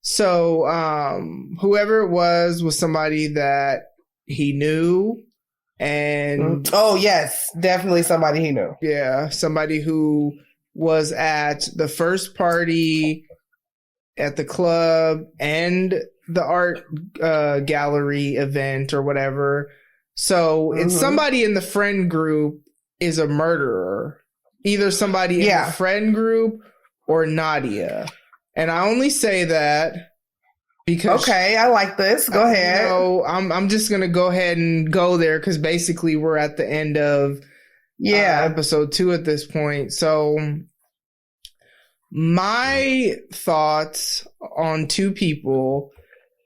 So, whoever it was somebody that he knew, and oh yes, definitely somebody he knew. Yeah, somebody who was at the first party, at the club, and the art gallery event or whatever. So it's somebody in the friend group is a murderer. Either somebody in the friend group or Nadia. And I only say that because I like this. Go ahead. I'm just gonna go ahead and go there, because basically we're at the end of episode 2 at this point. So my thoughts on 2 people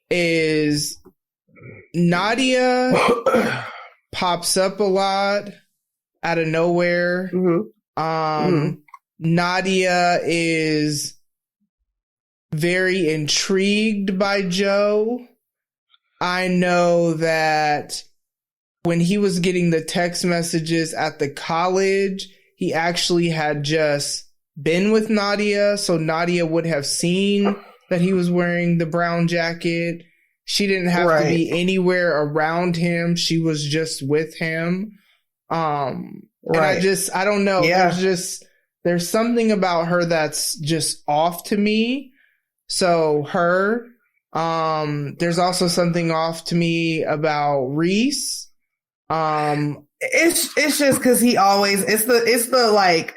is Nadia pops up a lot out of nowhere. Nadia is very intrigued by Joe. I know that when he was getting the text messages at the college, he actually had just been with Nadia, so Nadia would have seen that he was wearing the brown jacket. She didn't have to be anywhere around him. She was just with him. And I don't know. Yeah. There's something about her that's just off to me. So her, there's also something off to me about Reese. It's just because he always, it's the like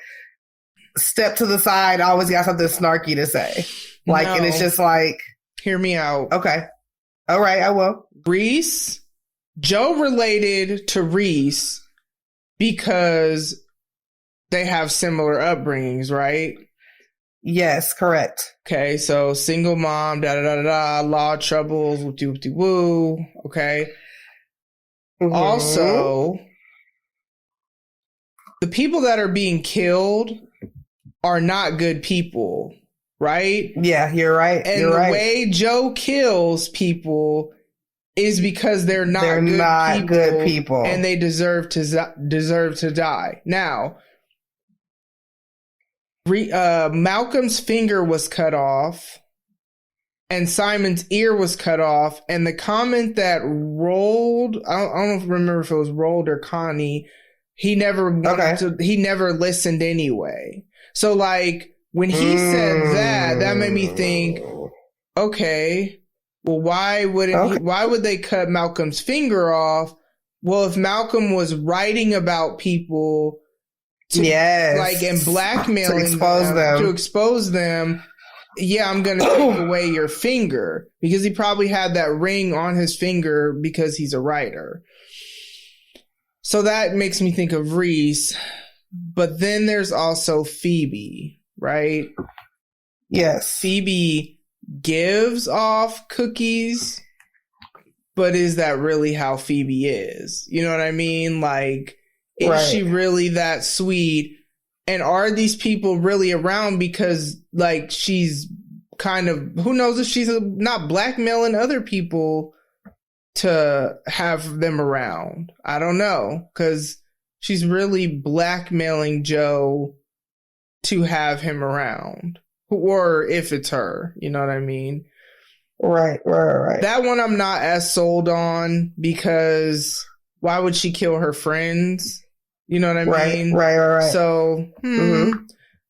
step to the side, always got something snarky to say. Like, and it's just like, hear me out. Okay. All right, I will. Reese, Joe related to Reese because they have similar upbringings, right? Yes, correct. Okay, so single mom, law troubles, woo. Okay. Mm-hmm. Also, the people that are being killed are not good people, right? Yeah, you're right. And the way Joe kills people is because they're not good people, and they deserve to die. Now, Malcolm's finger was cut off, and Simon's ear was cut off, and the comment that rolled, I don't remember if it was rolled or Connie, he never listened anyway. So like when he said that made me think, okay, well, why would they cut Malcolm's finger off? Well, if Malcolm was writing about people and blackmailing to expose them, yeah, I'm going to take away your finger, because he probably had that ring on his finger because he's a writer. So that makes me think of Reese. But then there's also Phoebe, right? Yes. Phoebe gives off cookies, but is that really how Phoebe is? You know what I mean? Like, is she really that sweet? And are these people really around because, like, she's kind of, who knows if she's not blackmailing other people to have them around? I don't know, because she's really blackmailing Joe to have him around. Or if it's her, you know what I mean? Right. That one I'm not as sold on, because why would she kill her friends? You know what I mean? Right. So,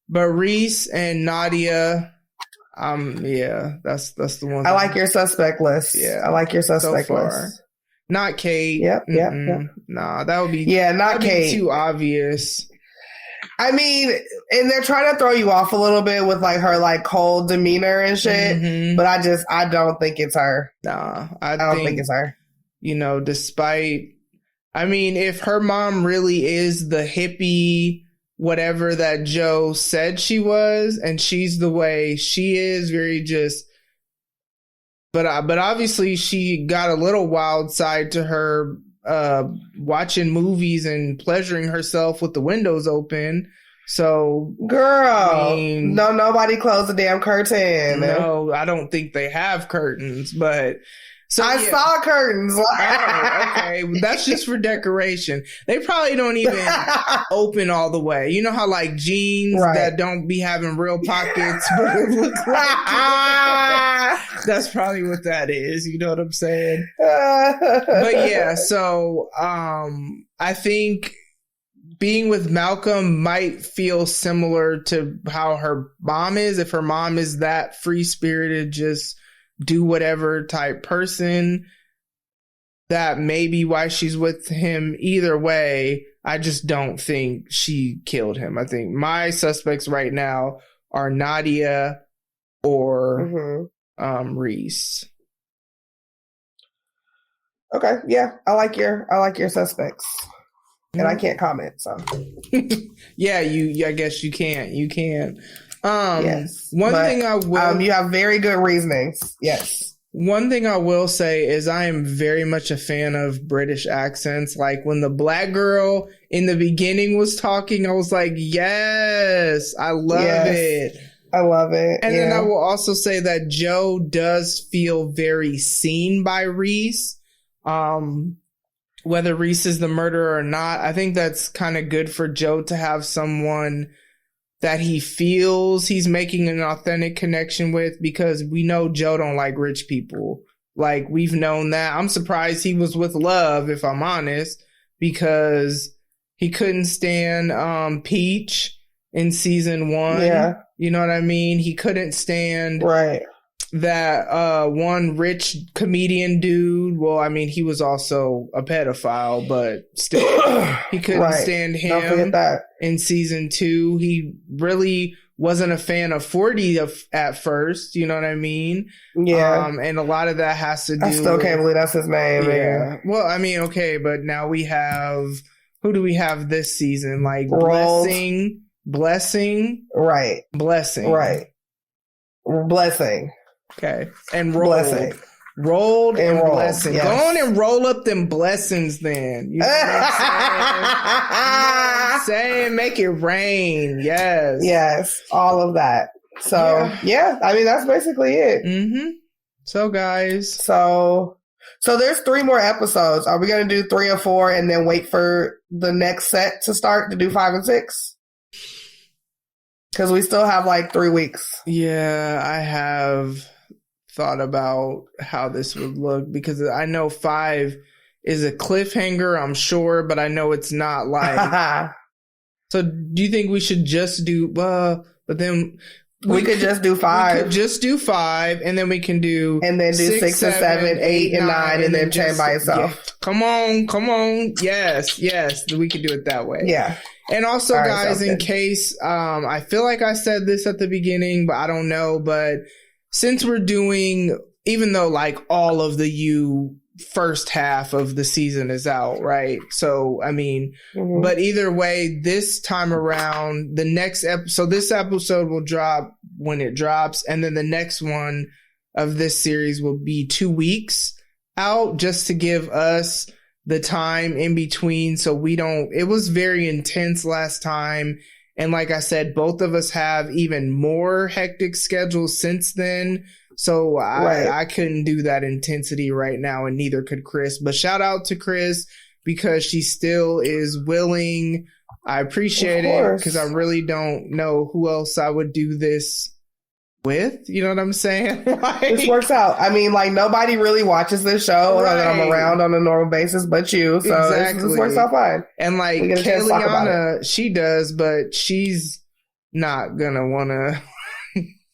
but Reese and Nadia, that's the one. I like your suspect list. Yeah, I like your suspect list. Not Kate. Yep. Nah, that would be not Kate. Too obvious. I mean, and they're trying to throw you off a little bit with like her like cold demeanor and shit. But I don't think it's her. Nah, I don't think it's her. You know, despite, I mean, if her mom really is the hippie, whatever that Joe said she was, and she's the way she is, very just, but obviously she got a little wild side to her, watching movies and pleasuring herself with the windows open. So, girl, no, nobody closed the damn curtain. No, I don't think they have curtains, but. So, I saw curtains. Oh, okay. That's just for decoration. They probably don't even open all the way. You know how like jeans that don't be having real pockets, but it look like that's probably what that is. You know what I'm saying? But yeah, so I think being with Malcolm might feel similar to how her mom is. If her mom is that free spirited, just do whatever type person, that may be why she's with him. Either way, I just don't think she killed him. I think my suspects right now are Nadia or Reese. Okay, yeah, I like your suspects, and I can't comment. So yeah, I guess you can't. Yes. One thing I will. You have very good reasonings. Yes. One thing I will say is I am very much a fan of British accents. Like when the black girl in the beginning was talking, I was like, yes, I love it. I love it. And then I will also say that Joe does feel very seen by Reese. Whether Reese is the murderer or not, I think that's kind of good for Joe to have someone that he feels he's making an authentic connection with, because we know Joe don't like rich people. Like, we've known that. I'm surprised he was with Love, if I'm honest, because he couldn't stand Peach in season 1. Yeah. You know what I mean? He couldn't stand that one rich comedian dude. Well, I mean, he was also a pedophile, but still, he couldn't stand him. Don't forget that. In season 2. He really wasn't a fan of 40 at first. You know what I mean? Yeah. And a lot of that has to do. I still can't believe that's his name. Yeah. Man. Well, I mean, okay, but now we have, who do we have this season? Like Blessing. Right. Blessing. Right. Blessing. Okay. And Rolled. Blessing. Rolled and Blessing. Yes. Go on and roll up them blessings then. You know what I'm saying? Make it rain. Yes. Yes. All of that. So, yeah. I mean, that's basically it. Mm-hmm. So, guys. So there's 3 more episodes. Are we going to do 3 or 4 and then wait for the next set to start to do 5 and 6? Because we still have like 3 weeks. Yeah, I have thought about how this would look, because I know 5 is a cliffhanger, I'm sure, but I know it's not like. So do you think we should just do, but then we could just do 5. We could just do 5, and then we can do. And then do 6 and 7, 8 and 9, and then chain by itself. Yeah. Come on. Yes. We could do it that way. Yeah. And also, right, guys, in case, I feel like I said this at the beginning, but I don't know. But since we're doing, even though like all of the Youuuu first half of the season is out, right? So, I mean, but either way, this time around, the next episode, this episode will drop when it drops. And then the next one of this series will be 2 weeks out, just to give us the time in between, so we don't. It was very intense last time, and like I said, both of us have even more hectic schedules since then, so I couldn't do that intensity right now, and neither could Khris. But shout out to Khris, because she still is willing. I appreciate it, because I really don't know who else I would do this with, you know what I'm saying? Like, this works out. I mean, like, nobody really watches this show that I'm around on a normal basis but you, so this works out fine. And like Kayliana, she does, but she's not gonna wanna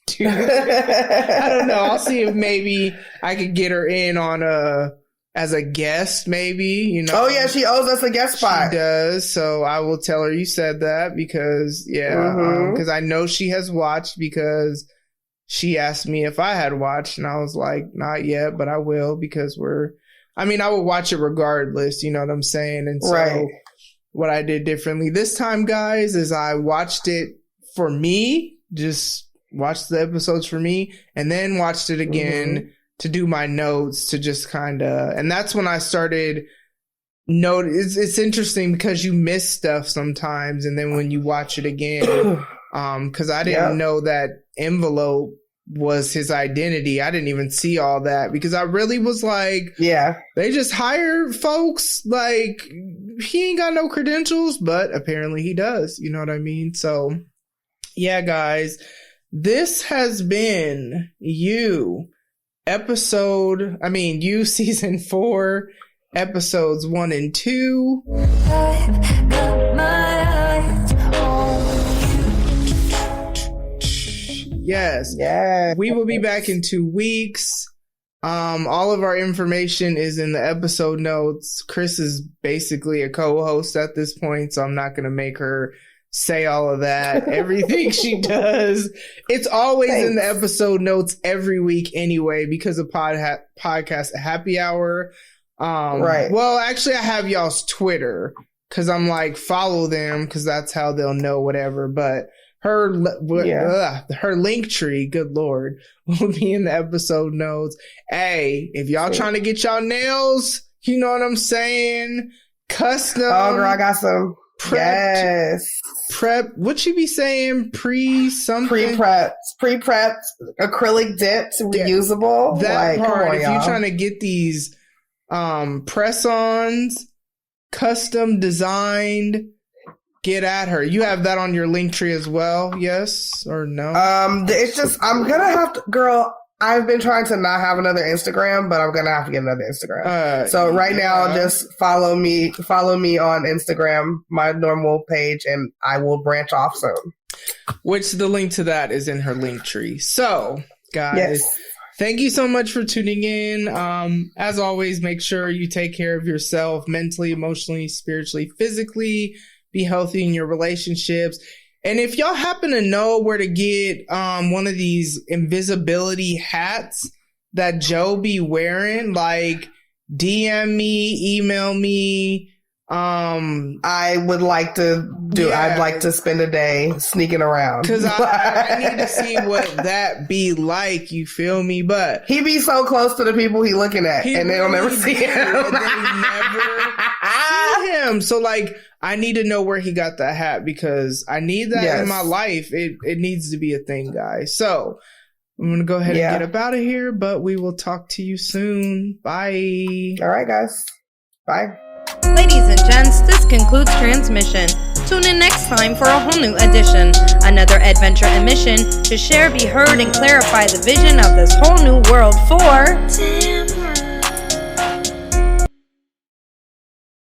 do I don't know. I'll see if maybe I could get her in on as a guest, maybe, you know. Oh yeah, she owes us a guest spot. She does, so I will tell her you said that, because because I know she has watched, because she asked me if I had watched, and I was like, not yet, but I will, because I will watch it regardless, you know what I'm saying? And so what I did differently this time, guys, is I watched it for me, just watched the episodes for me, and then watched it again to do my notes, to just kind of, and that's when I started it's interesting, because you miss stuff sometimes, and then when you watch it again, because I didn't know that Envelope was his identity. I didn't even see all that, because I really was like, they just hire folks, like, he ain't got no credentials, but apparently he does, you know what I mean? So yeah, guys, this has been Youuuu season 4, episodes 1 and 2. I've got my eyes on Yes. We will be back in 2 weeks. All of our information is in the episode notes. Khris is basically a co-host at this point, so I'm not going to make her say all of that. Everything she does, it's always in the episode notes every week anyway, because of podcast happy hour. Well, actually, I have y'all's Twitter, because I'm like, follow them, because that's how they'll know whatever. But her link tree, good Lord, will be in the episode notes. Hey, if y'all trying to get y'all nails, you know what I'm saying? Custom. Oh, girl, I got some. Prep. What you be saying? Pre-prepped, acrylic dipped, reusable. That like, part. On, if you're trying to get these press-ons, custom designed, get at her? You have that on your link tree as well, yes or no? It's just I'm gonna have to, girl. I've been trying to not have another Instagram, but I'm gonna have to get another Instagram. So right now, just follow me on Instagram, my normal page, and I will branch off soon. Which the link to that is in her link tree. So, guys, thank you so much for tuning in. As always, make sure you take care of yourself mentally, emotionally, spiritually, physically. Be healthy in your relationships. And if y'all happen to know where to get one of these invisibility hats that Joe be wearing, like DM me, email me. I would like to do. Yeah. I'd like to spend a day sneaking around because I need to see what that be like. You feel me? But he be so close to the people he looking at, and they don't never see him. And they never see him. So like, I need to know where he got that hat because I need that in my life. It needs to be a thing, guys. So I'm gonna go ahead and get up out of here. But we will talk to you soon. Bye. All right, guys. Bye. Ladies and gents, this concludes transmission. Tune in next time for a whole new edition. Another adventure and mission to share, be heard, and clarify the vision of this whole new world for...